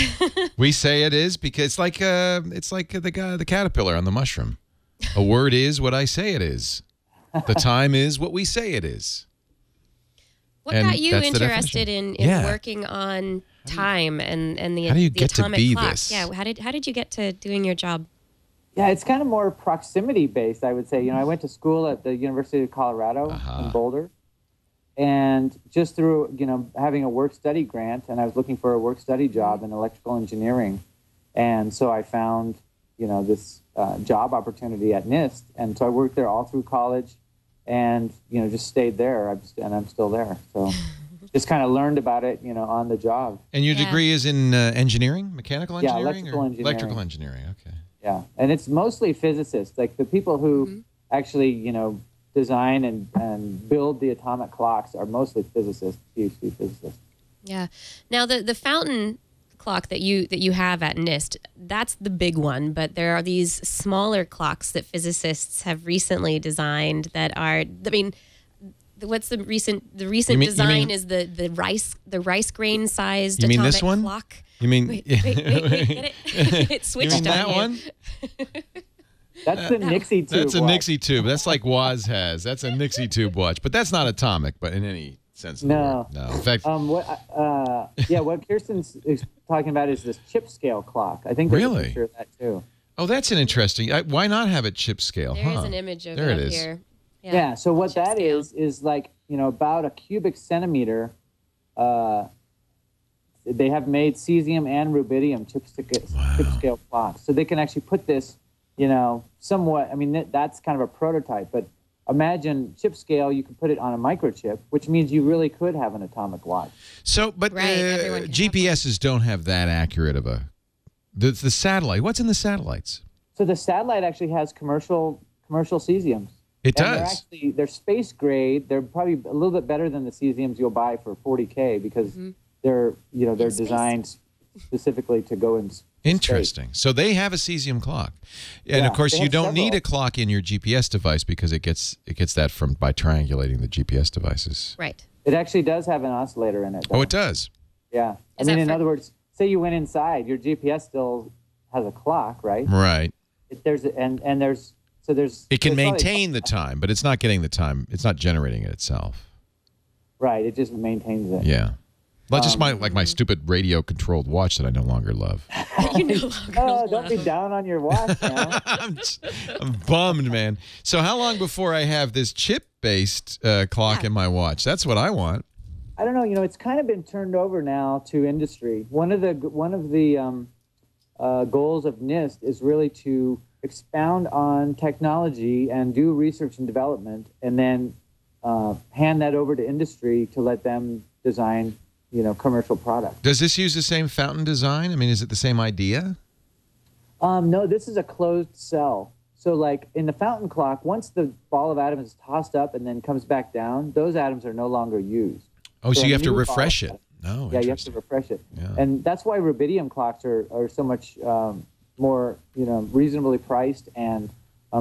We say it is because it's like the caterpillar on the mushroom. A word is what I say it is. The time is what we say it is. What got you interested in working on time and the how do you the get atomic to be clock? this? Yeah, how did you get to doing your job? Yeah, it's kind of more proximity based, I would say. I went to school at the University of Colorado in Boulder. And just through, having a work-study grant, and I was looking for a work-study job in electrical engineering. And so I found, this job opportunity at NIST. And so I worked there all through college and, just stayed there. I'm still there. So just kind of learned about it, on the job. And your degree is in engineering, mechanical engineering? Yeah, electrical engineering. Electrical engineering, okay. Yeah, and it's mostly physicists, like the people who actually, design and build the atomic clocks are mostly physicists, PhD physicists. Yeah. Now the fountain clock that you have at NIST, that's the big one, but there are these smaller clocks that physicists have recently designed that are, what's the recent design is the rice grain sized atomic this one? clock. You mean wait, get it? It switched you mean that on one? That's the Nixie tube. That's a Nixie tube. That's like Woz has. That's a Nixie tube watch. But that's not atomic, but in any sense of the word. No. In fact, what Kirsten's talking about is this chipscale clock. I think there's a picture of that too. Oh, that's an interesting. Why not have it chip scale? There is an image of it here. Yeah. So what that is like, about a cubic centimeter. They have made cesium and rubidium chipscale clocks, so they can actually put this. Somewhat, that's kind of a prototype, but imagine chip scale, you could put it on a microchip, which means you really could have an atomic watch. So, but GPSs don't have that accurate of the satellite. What's in the satellites? So the satellite actually has commercial cesiums. It does. They're space grade. They're probably a little bit better than the cesiums you'll buy for $40K because they're designed specifically to go in space. Interesting. So they have a cesium clock, and of course you don't need a clock in your GPS device because it gets that by triangulating the GPS devices. Right. It actually does have an oscillator in it, though. Oh, it does. Yeah. In other words, say you went inside, your GPS still has a clock, right? Right. It can maintain the time, but it's not getting the time. It's not generating it itself. Right. It just maintains it. Yeah. Not just my stupid radio-controlled watch that I no longer love. You no longer love. Don't be down on your watch now. I'm bummed, man. So how long before I have this chip-based clock in my watch? That's what I want. I don't know. It's kind of been turned over now to industry. One of the goals of NIST is really to expound on technology and do research and development, and then hand that over to industry to let them design commercial product. Does this use the same fountain design? I mean, is it the same idea? No, this is a closed cell. So like in the fountain clock, once the ball of atoms is tossed up and then comes back down, those atoms are no longer used. Oh, so you have to refresh it. No, yeah, you have to refresh it. Yeah. And that's why rubidium clocks are so much more, reasonably priced, and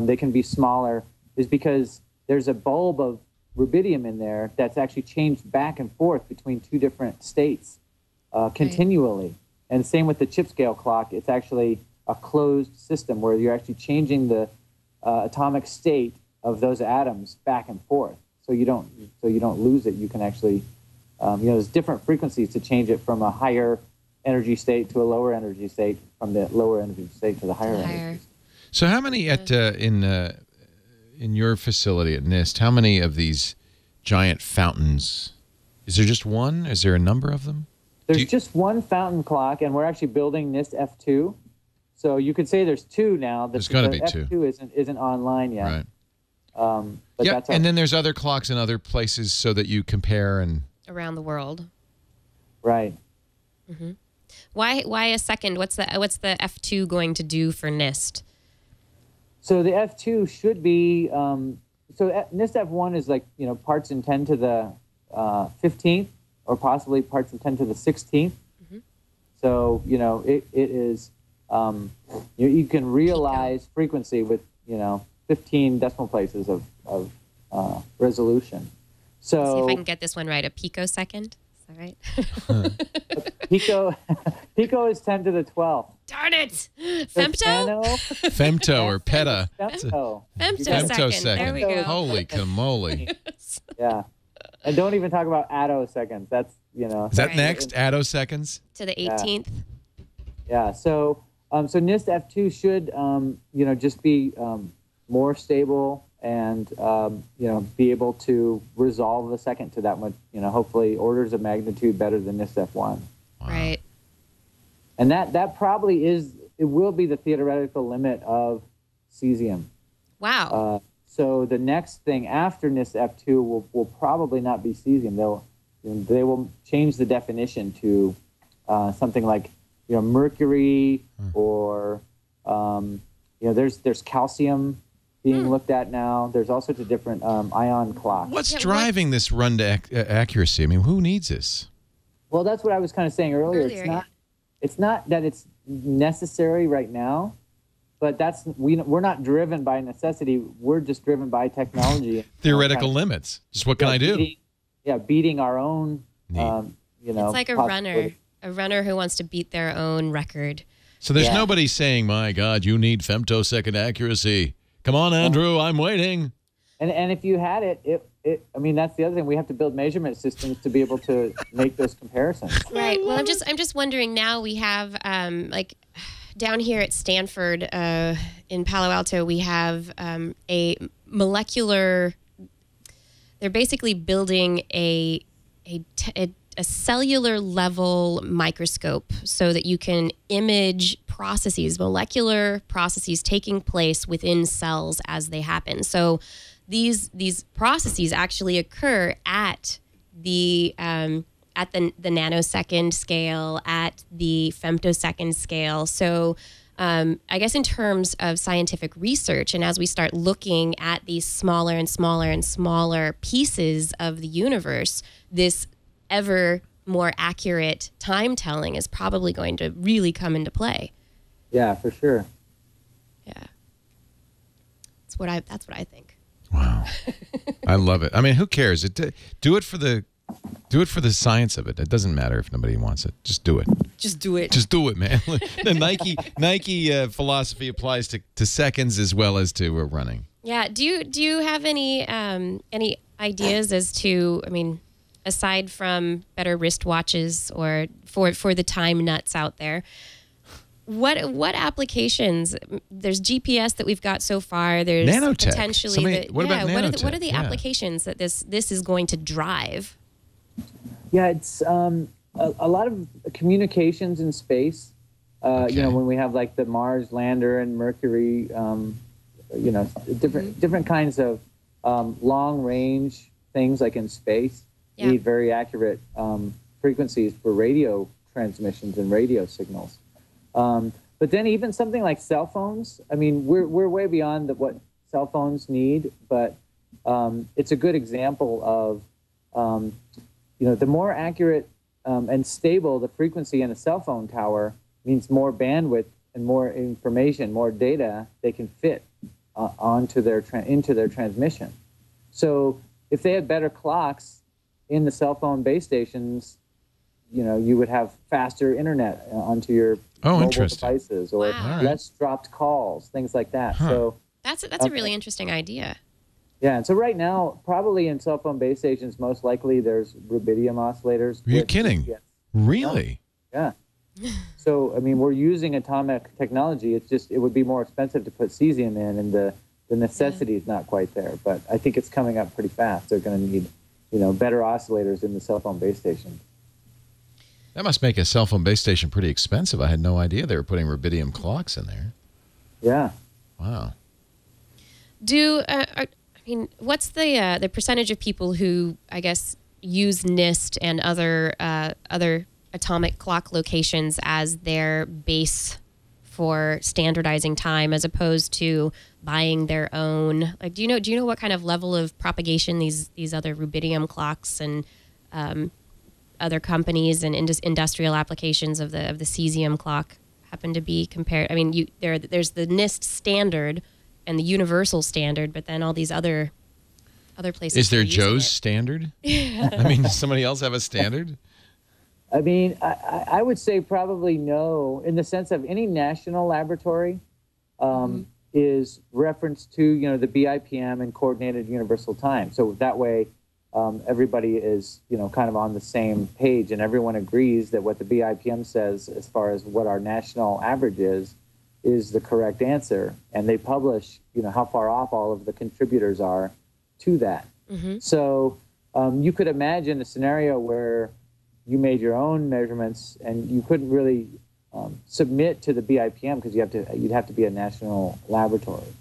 they can be smaller, is because there's a bulb of rubidium in there that's actually changed back and forth between two different states continually. Right. And same with the chipscale clock. It's actually a closed system where you're actually changing the atomic state of those atoms back and forth. So you don't lose it. You can actually, there's different frequencies to change it from a higher energy state to a lower energy state, from the lower energy state to the higher energy state. So how many in your facility at NIST, how many of these giant fountains? Is there just one? Is there a number of them? There's just one fountain clock, and we're actually building NIST F2. So you could say there's two now. There's got to be two. F2 isn't online yet. Right. But yeah, and then there's other clocks in other places so that you compare and around the world. Right. Mm-hmm. Why a second? What's the F2 going to do for NIST? So the F2 should be NIST F1 is like parts in 10 to the 15th, or possibly parts in 10 to the 16th. Mm-hmm. So it is you can realize frequency with 15 decimal places of resolution. So let's see if I can get this one right. A picosecond. Is that right? Pico is 10 to the 12th. Darn it! Femto? Femto or peta. Femtosecond. There we go. Holy camole. Yeah. And don't even talk about attoseconds. That's, Is that next? Attoseconds? To the 18th? Yeah. So NIST F2 should, just be more stable and, be able to resolve the second to that much, hopefully orders of magnitude better than NIST F1. Wow. Right. And that probably it will be the theoretical limit of cesium. Wow. So the next thing after NIST F2 will probably not be cesium. They will change the definition to something like mercury or there's calcium being looked at now. There's all sorts of different ion clocks. What's driving this run to accuracy? I mean, who needs this? Well, that's what I was kind of saying earlier. It's not that it's necessary right now, but we're not driven by necessity. We're just driven by technology. Theoretical limits. Just what can I do? Beating our own. It's like a runner who wants to beat their own record. So there's nobody saying, "My God, you need femtosecond accuracy." Come on, Andrew, I'm waiting. And if you had it, I mean, that's the other thing. We have to build measurement systems to be able to make those comparisons. Right. Well, I'm just wondering. Now we have like down here at Sanford in Palo Alto, we have a molecular. They're basically building a cellular level microscope so that you can image molecular processes taking place within cells as they happen. So these processes actually occur at the nanosecond scale, at the femtosecond scale. So I guess in terms of scientific research, and as we start looking at these smaller and smaller and smaller pieces of the universe, this ever more accurate time telling is probably going to really come into play. Yeah, for sure. Yeah. That's what I think. Wow. I love it. I mean, who cares? Do it for the science of it. It doesn't matter if nobody wants it. Just do it. Just do it. Just do it, man. The Nike philosophy applies to seconds as well as to running. Yeah. Do you have any ideas as to, I mean, aside from better wristwatches or for the time nuts out there, what applications? There's GPS that we've got so far. There's nanotech. Potentially what about nanotech? What are the applications that this is going to drive? Yeah, it's a lot of communications in space. When we have like the Mars lander and Mercury, different kinds of long range things like in space need very accurate frequencies for radio transmissions and radio signals. But then even something like cell phones, I mean, we're way beyond what cell phones need, but it's a good example of, the more accurate and stable the frequency in a cell phone tower means more bandwidth and more information, more data they can fit into their transmission. So if they had better clocks in the cell phone base stations, you would have faster internet onto your mobile devices, or less dropped calls, things like that. So that's a really interesting idea. Yeah, and so right now, probably in cell phone base stations, most likely there's rubidium oscillators. Are you kidding? GPS. Really? Yeah. So, I mean, we're using atomic technology. It's just, it would be more expensive to put cesium in, and the necessity is not quite there. But I think it's coming up pretty fast. They're going to need, better oscillators in the cell phone base station. That must make a cell phone base station pretty expensive. I had no idea they were putting rubidium clocks in there. Yeah. Wow. What's the percentage of people who, I guess, use NIST and other atomic clock locations as their base for standardizing time, as opposed to buying their own? Like, do you know what kind of level of propagation these other rubidium clocks and other companies and industrial applications of the cesium clock happen to be compared? I mean, there's the NIST standard and the universal standard, but then all these other places. Is there Joe's standard? I mean, does somebody else have a standard? I mean, I would say probably no, in the sense of any national laboratory is referenced to, the BIPM and Coordinated Universal Time. So that way, everybody is, kind of on the same page, and everyone agrees that what the BIPM says as far as what our national average is the correct answer. And they publish, how far off all of the contributors are to that. Mm-hmm. So you could imagine a scenario where you made your own measurements and you couldn't really submit to the BIPM because you'd have to be a national laboratory.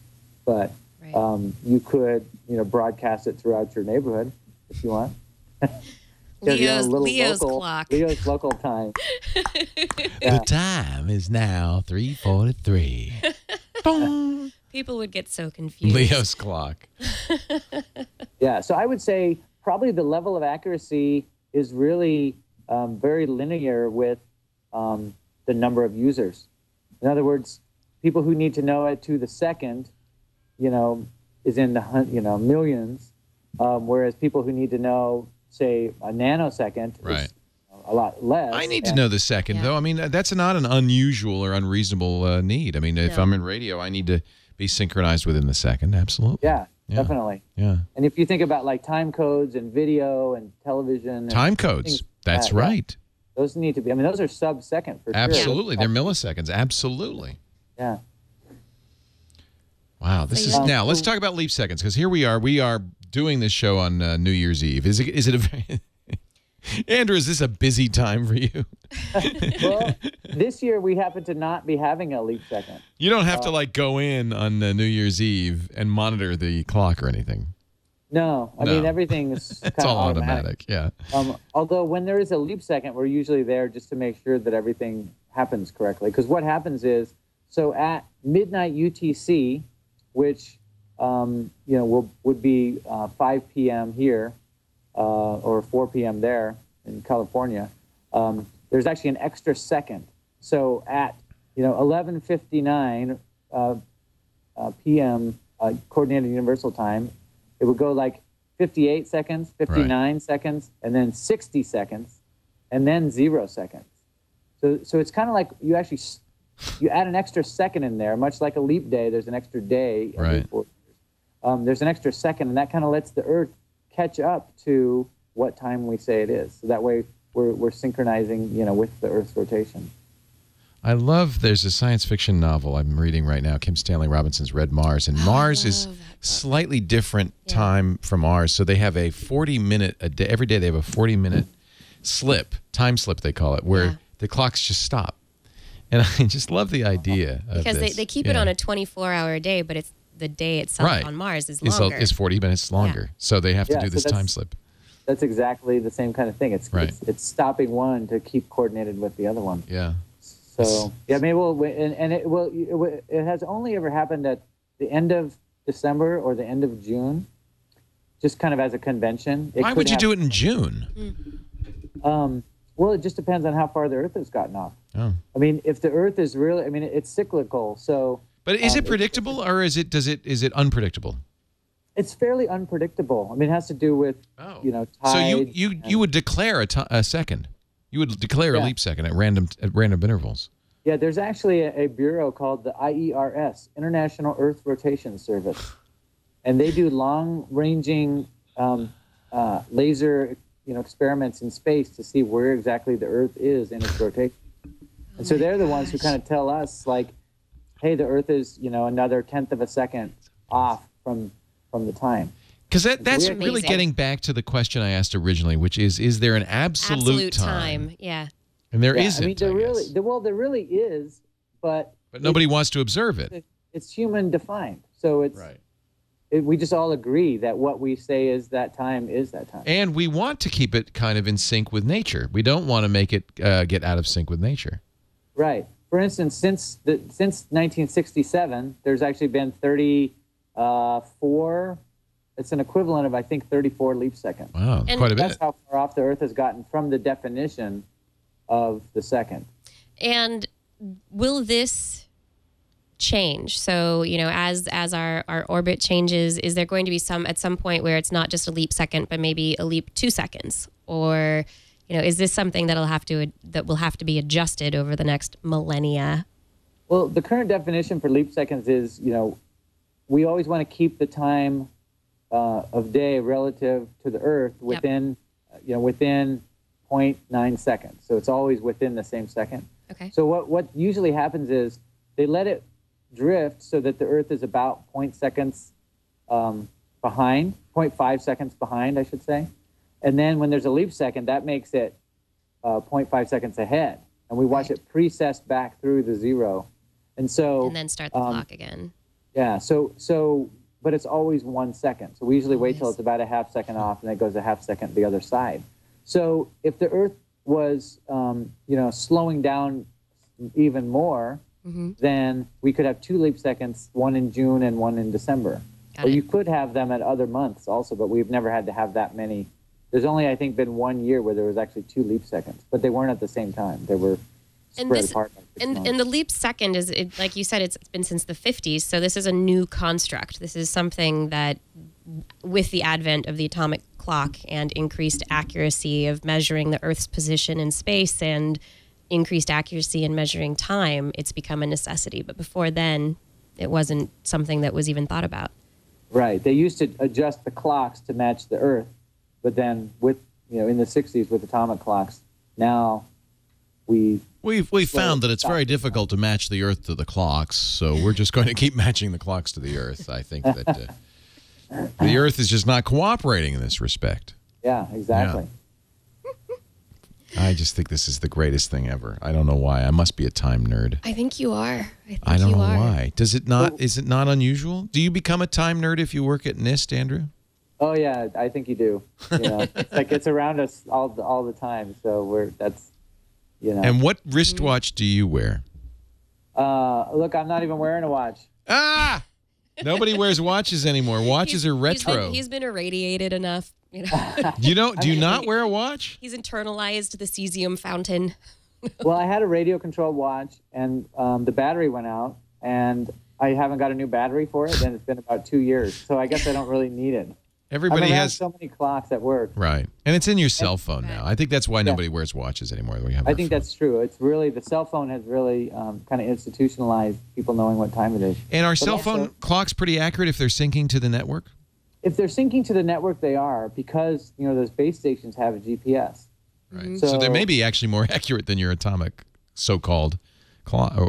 But you could, broadcast it throughout your neighborhood if you want. Leo's clock. Leo's local time. The time is now 3:43. People would get so confused. Leo's clock. Yeah, so I would say probably the level of accuracy is really very linear with the number of users. In other words, people who need to know it to the second, is in the millions, whereas people who need to know, say, a nanosecond is a lot less. I need to know the second, though. I mean, that's not an unusual or unreasonable need. I mean, if I'm in radio, I need to be synchronized within the second. Absolutely. Yeah, definitely. Yeah. And if you think about like time codes and video and television. Time codes. That's right. Those need to be, those are sub-second for sure. Absolutely. They're milliseconds. Absolutely. Yeah. Wow. Now, let's talk about leap seconds, because here we are doing this show on New Year's Eve. Is it a very... Andrew, is this a busy time for you? Well, this year we happen to not be having a leap second. You don't have to go in on New Year's Eve and monitor the clock or anything. No, I mean everything's kind it's all of automatic. Yeah. Although when there is a leap second, we're usually there just to make sure that everything happens correctly. Because what happens is, so at midnight UTC, which would be 5 p.m. here. Or 4 p.m. there in California, there's actually an extra second. So at 11:59 p.m. Coordinated Universal Time, it would go like 58 seconds, 59 seconds, and then 60 seconds, and then 0 seconds. So it's kind of like you add an extra second in there, much like a leap day. There's an extra day. Right. There's an extra second, and that kind of lets the Earth catch up to what time we say it is. So that way we're synchronizing, with the Earth's rotation. I love, there's a science fiction novel I'm reading right now, Kim Stanley Robinson's Red Mars, and Mars is slightly different time from ours. So they have a 40-minute a day. Every day they have a 40-minute time slip they call it, where the clocks just stop. And I just love the idea of because this. they keep it on a 24-hour day, but it's the day itself on Mars is longer. Is 40 minutes longer. So they have to do this time slip. That's exactly the same kind of thing. It's stopping one to keep coordinated with the other one. Yeah. So maybe it has only ever happened at the end of December or the end of June, just kind of as a convention. Why would you do it in June? Well, it just depends on how far the Earth has gotten off. Oh. I mean, if the Earth is really, I mean, it's cyclical. So. But is it predictable, or is it unpredictable? It's fairly unpredictable. I mean, it has to do with tide. So you would declare a second. You would declare a leap second at random intervals. Yeah, there's actually a bureau called the IERS, International Earth Rotation Service, and they do long-ranging laser experiments in space to see where exactly the Earth is in its rotation. And so they're the ones who kind of tell us, like, hey, the Earth is another 1/10 of a second off from the time. Because that's really getting back to the question I asked originally, which is there an absolute time? Yeah. And there isn't. I mean, there really is, but nobody wants to observe it. It's human defined, so it's right. We just all agree that what we say is that time is that time. And we want to keep it kind of in sync with nature. We don't want to make it get out of sync with nature. Right. For instance, since 1967, there's actually been 34. It's an equivalent of, I think, 34 leap seconds. Wow, quite a bit. That's how far off the Earth has gotten from the definition of the second. And will this change? So, as our orbit changes, is there going to be at some point where it's not just a leap second, but maybe a leap 2 seconds? Or, is this something that will have to be adjusted over the next millennia? Well, the current definition for leap seconds is, we always want to keep the time of day relative to the Earth within, within 0.9 seconds. So it's always within the same second. Okay. So what usually happens is they let it drift so that the Earth is about 0.5 seconds behind, I should say. And then when there's a leap second, that makes it 0.5 seconds ahead. And we watch it precess back through the zero. And then start the clock again. Yeah, but it's always 1 second. So we usually wait till it's about a half second off, and then it goes a half second the other side. So if the Earth was, slowing down even more, then we could have 2 leap seconds, one in June and one in December. You could have them at other months also, but we've never had to have that many. There's only, I think, been 1 year where there was actually 2 leap seconds, but they weren't at the same time. They were spread apart. And the leap second is, like you said, it's been since the 50s, so this is a new construct. This is something that, with the advent of the atomic clock and increased accuracy of measuring the Earth's position in space and increased accuracy in measuring time, it's become a necessity. But before then, it wasn't something that was even thought about. Right. They used to adjust the clocks to match the Earth, but then in the 60s with atomic clocks, now we've found that it's very difficult to match the Earth to the clocks, so we're just going to keep matching the clocks to the Earth. I think that the Earth is just not cooperating in this respect. Yeah, exactly. Yeah. I just think this is the greatest thing ever. I don't know why. I must be a time nerd. I think you are. I don't know why. Does it not? Is it not unusual? Do you become a time nerd if you work at NIST, Andrew? Oh yeah, I think you do. It's like it's around us all the time. So that's. And what wristwatch do you wear? Look, I'm not even wearing a watch. Ah! Nobody wears watches anymore. Watches are retro. He's been irradiated enough. Do you not wear a watch? He's internalized the cesium fountain. Well, I had a radio-controlled watch, and the battery went out, and I haven't got a new battery for it, and it's been about 2 years. So I guess I don't really need it. Everybody has so many clocks at work. Right. And it's in your cell phone now. I think that's why nobody wears watches anymore. I think that's true. It's really, the cell phone has really kind of institutionalized people knowing what time it is. And are cell phone clocks pretty accurate if they're syncing to the network? If they're syncing to the network, they are, because, those base stations have a GPS. Right. So they may be actually more accurate than your atomic so-called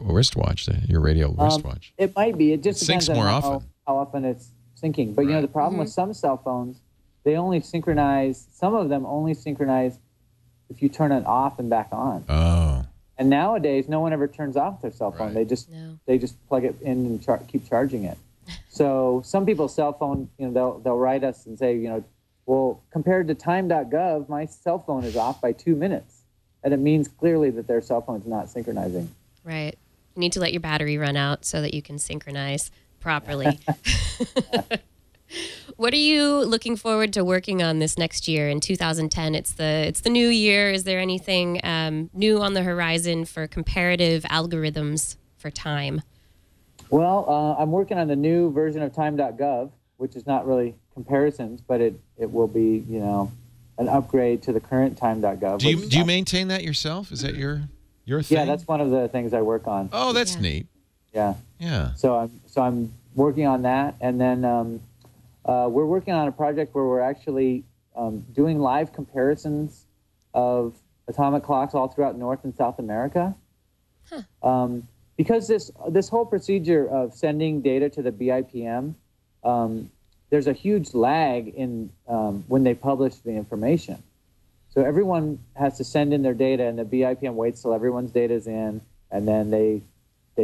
wristwatch, your radio wristwatch. It might be. It just depends syncs more on often. How often it's syncing. But, the problem with some cell phones, they only synchronize, some of them only synchronize if you turn it off and back on. Oh. And nowadays, no one ever turns off their cell phone. They just plug it in and keep charging it. So some people's cell phone, they'll write us and say, Well, compared to time.gov, my cell phone is off by 2 minutes. And it means clearly that their cell phone's not synchronizing. Right. You need to let your battery run out so that you can synchronize properly. What are you looking forward to working on this next year in 2010? It's the new year. Is there anything new on the horizon for comparative algorithms for time? Well, I'm working on the new version of time.gov, which is not really comparisons, but it will be, an upgrade to the current time.gov. Do you maintain that yourself? Is that your thing? Yeah, that's one of the things I work on. Oh, that's neat. Yeah. Yeah. So I'm working on that, and then we're working on a project where we're actually doing live comparisons of atomic clocks all throughout North and South America. Huh. Because this whole procedure of sending data to the BIPM, there's a huge lag in when they publish the information. So everyone has to send in their data, and the BIPM waits till everyone's data is in, and then they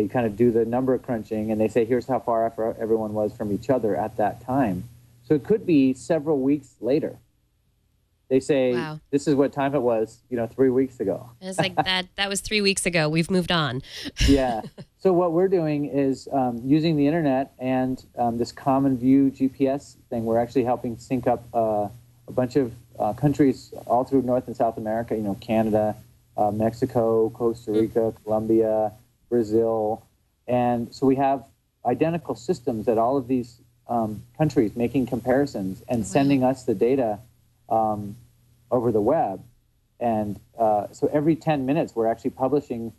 kind of do the number crunching, and they say, here's how far off everyone was from each other at that time. So it could be several weeks later. They say, wow, this is what time it was, 3 weeks ago. And it's like, that was 3 weeks ago. We've moved on. Yeah. So what we're doing is using the internet and this Common View GPS thing. We're actually helping sync up a bunch of countries all through North and South America, Canada, Mexico, Costa Rica, Colombia, Brazil. And so we have identical systems at all of these countries making comparisons and sending us the data over the web. And so every 10 minutes, we're actually publishing,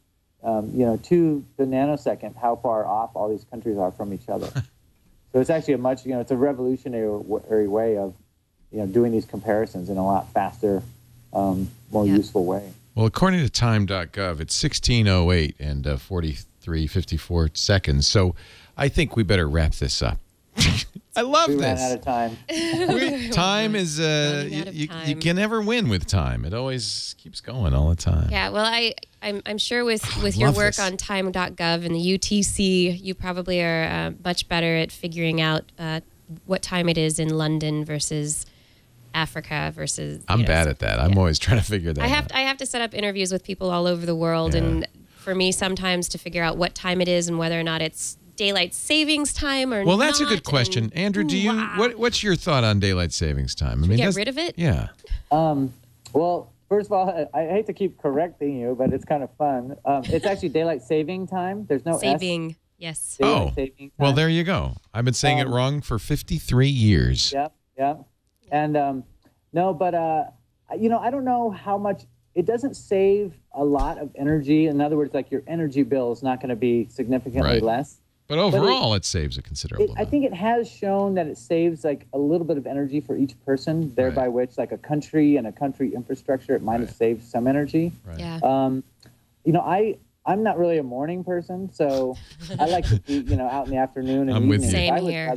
to the nanosecond, how far off all these countries are from each other. So it's actually it's a revolutionary way of, doing these comparisons in a lot faster, more useful way. Well, according to time.gov, it's 16:08 and 43:54 seconds. So I think we better wrap this up. I love this. We ran out of time. Time is you can never win with time. It always keeps going all the time. Yeah, well, I'm sure with your work on time.gov and the UTC, you probably are much better at figuring out what time it is in London versus Africa versus. I'm bad at that. I'm always trying to figure that out. I have to set up interviews with people all over the world, and for me, sometimes to figure out what time it is and whether or not it's daylight savings time or not. Well, that's a good question. Andrew, what's your thought on daylight savings time? Should we get rid of it? Yeah. Well, first of all, I hate to keep correcting you, but it's kind of fun. It's actually daylight saving time. There's no saving. S. Yes. Daylight saving time. Well, there you go. I've been saying it wrong for 53 years. Yep. And no, but I don't know how much. It doesn't save a lot of energy. In other words, like your energy bill is not going to be significantly less. But overall, it saves a considerable amount. I think it has shown that it saves like a little bit of energy for each person, thereby which like a country and a country infrastructure, it might have saved some energy. Right. Yeah. I'm not really a morning person, so I like to be, out in the afternoon and I'm evening. with you. Same here.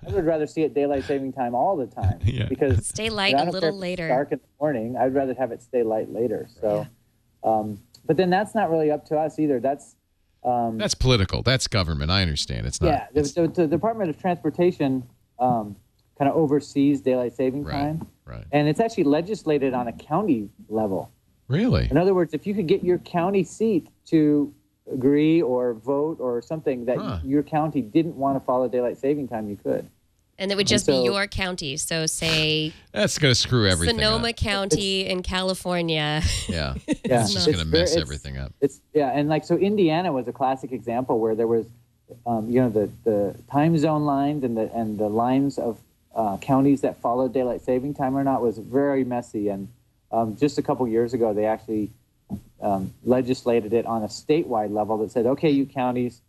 I would rather see it daylight saving time all the time. Because stay light a little later. Dark in the morning. I'd rather have it stay light later. So, but then that's not really up to us either. That's political. That's government. I understand. It's not. Yeah, the Department of Transportation kind of oversees daylight saving time. Right. And it's actually legislated on a county level. Really? In other words, if you could get your county seat to agree or vote or something that your county didn't want to follow daylight saving time, you could. And it would just be your county. So say that's going to screw everything Sonoma up. County in California. Yeah. It's just going to mess everything up. And so Indiana was a classic example where there was the time zone lines and the lines of counties that followed daylight saving time or not was very messy. And just a couple years ago, they actually legislated it on a statewide level that said, okay, you counties,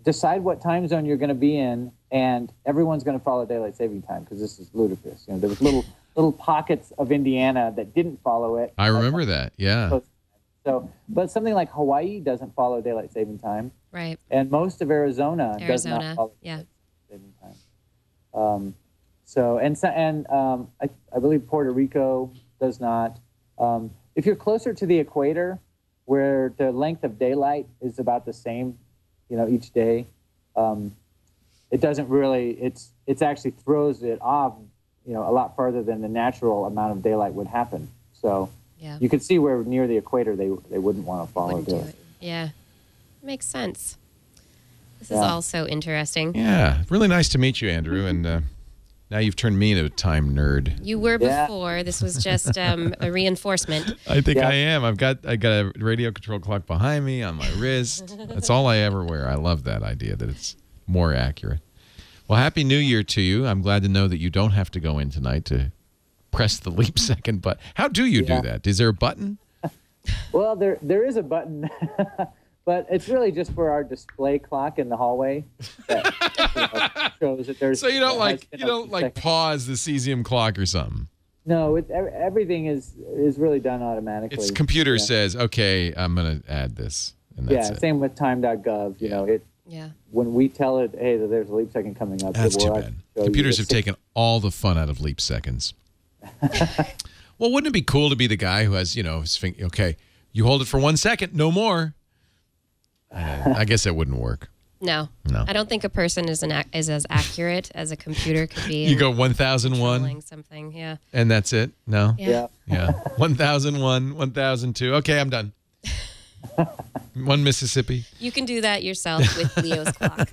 decide what time zone you're going to be in, and everyone's going to follow daylight saving time because this is ludicrous. There was little pockets of Indiana that didn't follow it. I remember that. Yeah. So, but something like Hawaii doesn't follow daylight saving time, right? And most of Arizona does not follow daylight saving time. I believe Puerto Rico does not. If you're closer to the equator, where the length of daylight is about the same, each day, it doesn't really. It's actually throws it off a lot farther than the natural amount of daylight would happen. So Yeah. you could see where near the equator they wouldn't want to follow Wouldn't do daylight. it. Yeah. Makes sense. This is Yeah. all so interesting. Yeah, really nice to meet you, Andrew. And now you've turned me into a time nerd. You were Yeah. before. This was just a reinforcement. I think Yeah. I am. I got a radio control clock behind me on my wrist. That's all I ever wear. I love that idea that it's more accurate. Well, Happy New Year to you. I'm glad to know that you don't have to go in tonight to press the leap second button. How do you do that? Is there a button? Well, there is a button, but it's really just for our display clock in the hallway that shows that there's. So you don't has been a second. pause the cesium clock or something. No, everything is really done automatically. It's computer Yeah. says, okay, I'm going to add this. And that's it. Same with time.gov. You know, Yeah. when we tell it, hey, there's a leap second coming up. That's it too will bad. show you Computers the have taken all the fun out of leap seconds. Well, wouldn't it be cool to be the guy who has, his finger, okay, you hold it for 1 second, no more. I guess that wouldn't work. No. No. I don't think a person is as accurate as a computer could be. You go in 1001 controlling something. Yeah. and that's it? No? Yeah. Yeah. 1001, 1002. Okay, I'm done. One Mississippi. You can do that yourself with Leo's clock.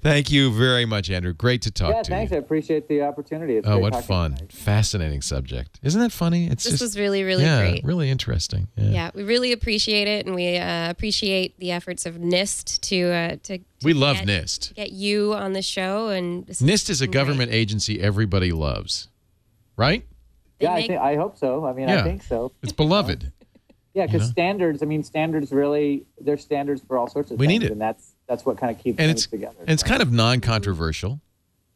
Thank you very much, Andrew. Great to talk Yeah, to thanks. you. I appreciate the opportunity. It's Oh, great what talking fun. tonight. Fascinating subject. Isn't that funny? This was really, really great. Really interesting. Yeah, we really appreciate it, and we appreciate the efforts of NIST to We love get, NIST. get you on the show. And this NIST is a been government agency everybody loves, right? Yeah, make- I hope so. I mean, Yeah. I think so. It's beloved. Yeah, because know? standards really, there's standards for all sorts of We things. need it. And that's what kind of keeps And things it's together. and it's kind of non-controversial.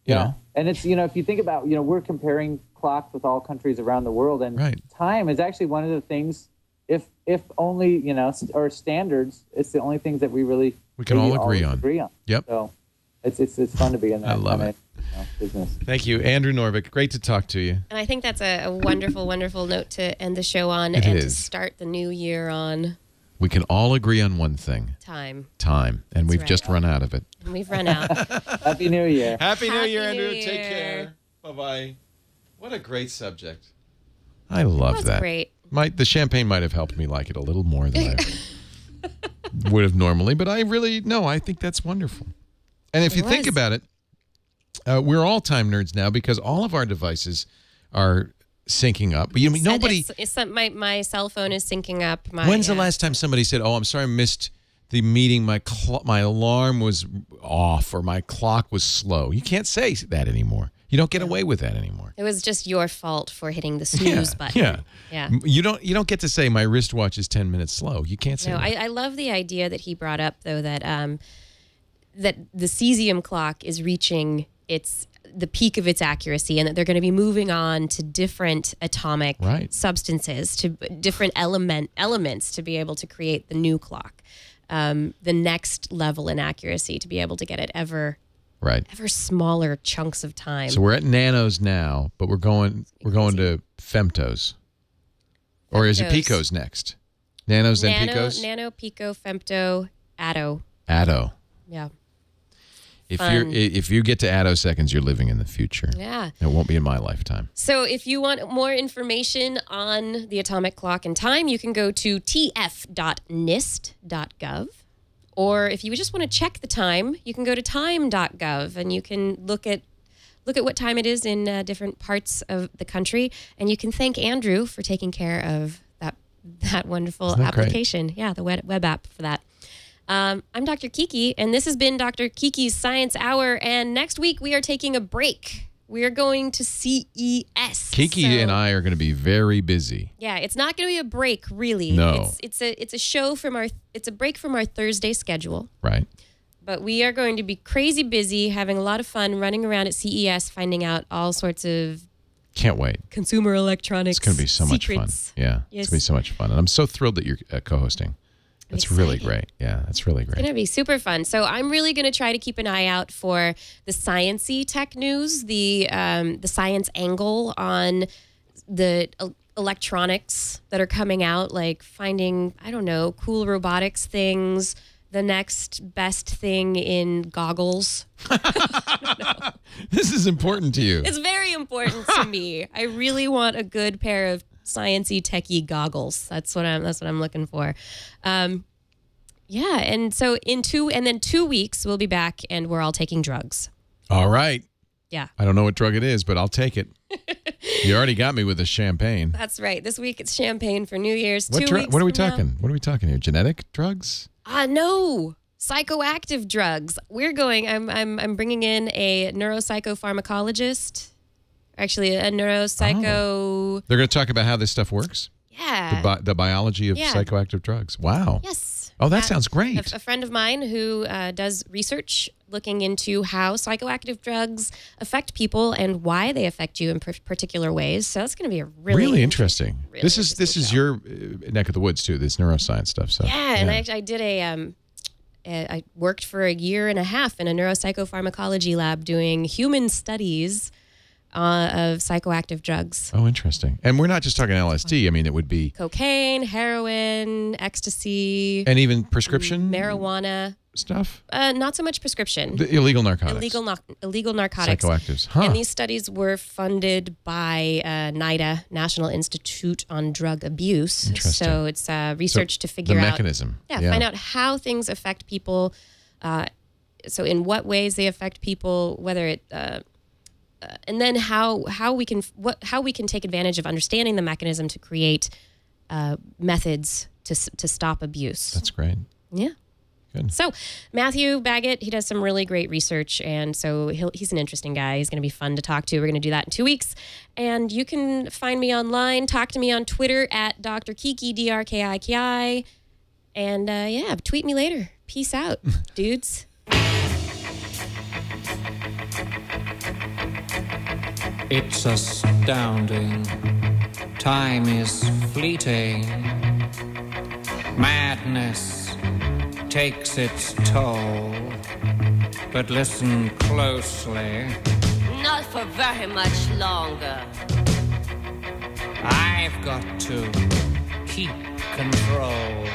You know? And it's, if you think about, we're comparing clocks with all countries around the world, and Right. time is actually one of the things, if only, or standards, it's the only things that we can all always agree on. Yep. So it's fun to be in that I love kind it. of business. Thank you, Andrew Novick. Great to talk to you. And I think that's a wonderful, wonderful note to end the show on It and is. to start the new year on We can all agree on one thing: time. time, and we've right. just run out of it. And we've run out. Happy New Year. Happy New Happy Year, Andrew. New Take Year. care. Bye-bye. What a great subject. I love That's that. great. The champagne might have helped me like it a little more than I would have normally, but I think that's wonderful. And if you think was. about it, we're all time nerds now because all of our devices are syncing up. But nobody. My cell phone is syncing up. When's the last time somebody said, "Oh, I'm sorry, I missed the meeting. My alarm was off or my clock was slow"? You can't say that anymore. You don't get away with that anymore. It was just your fault for hitting the snooze button. Yeah. You don't get to say my wristwatch is 10 minutes slow. You can't say No, that. I love the idea that he brought up, though, that that the cesium clock is reaching the peak of its accuracy, and that they're going to be moving on to different atomic substances, to different elements to be able to create the new clock, the next level in accuracy, to be able to get it ever smaller chunks of time. So we're at nanos now, but we're going to femtos. Or is it picos next? Nanos then picos? Nano, pico, femto, atto. Atto. Yeah. If you get to attoseconds, you're living in the future. Yeah. It won't be in my lifetime. So if you want more information on the atomic clock and time, you can go to tf.nist.gov. Or if you just want to check the time, you can go to time.gov, and you can look at what time it is in different parts of the country, and you can thank Andrew for taking care of that wonderful application. Great? Yeah, the web app for that. I'm Dr. Kiki, and this has been Dr. Kiki's Science Hour, and next week we are taking a break. We are going to CES. Kiki and I are going to be very busy. Yeah, it's not going to be a break, really. No. It's a show it's a break from our Thursday schedule. Right. But we are going to be crazy busy, having a lot of fun, running around at CES, finding out all sorts of Can't wait. consumer electronics It's going to be so much fun. Yeah, Yes. it's going to be so much fun. And I'm so thrilled that you're co-hosting. That's really great. Yeah, that's really great. It's going to be super fun. So I'm really going to try to keep an eye out for the science-y tech news, the science angle on the electronics that are coming out, like finding, I don't know, cool robotics things, the next best thing in goggles. This is important to you. It's very important to me. I really want a good pair of sciencey, techie goggles. That's what I'm looking for. Yeah, and so in 2 weeks we'll be back, and we're all taking drugs. All right. Yeah. I don't know what drug it is, but I'll take it. You already got me with the champagne. That's right. This week it's champagne for New Year's. What are we talking? What are we talking here? Genetic drugs? No. Psychoactive drugs. We're going. I'm bringing in a neuropsychopharmacologist. Actually, a neuropsycho. Oh. They're going to talk about how this stuff works. Yeah. The biology of psychoactive drugs. Wow. Yes. Oh, that sounds great. A friend of mine who does research looking into how psychoactive drugs affect people and why they affect you in particular ways. So that's going to be a really interesting. This is your neck of the woods too. This neuroscience stuff. So and I did I worked for a year and a half in a neuropsychopharmacology lab doing human studies of psychoactive drugs. Oh, interesting. And we're not just talking LSD. I mean, it would be cocaine, heroin, ecstasy, and even prescription marijuana stuff. Not so much prescription. The illegal narcotics. Illegal narcotics. Psychoactives. Huh. And these studies were funded by NIDA, National Institute on Drug Abuse. Interesting. So it's research to figure out the mechanism. Find out how things affect people. So in what ways they affect people, whether it and then how we can take advantage of understanding the mechanism to create methods to stop abuse. That's great. Yeah. Good. So Matthew Baggett, he does some really great research, and so he's an interesting guy. He's going to be fun to talk to. We're going to do that in 2 weeks. And you can find me online. Talk to me on Twitter at Dr. Kiki, DRKIKI. And tweet me later. Peace out, dudes. It's astounding. Time is fleeting. Madness takes its toll. But listen closely. Not for very much longer. I've got to keep control.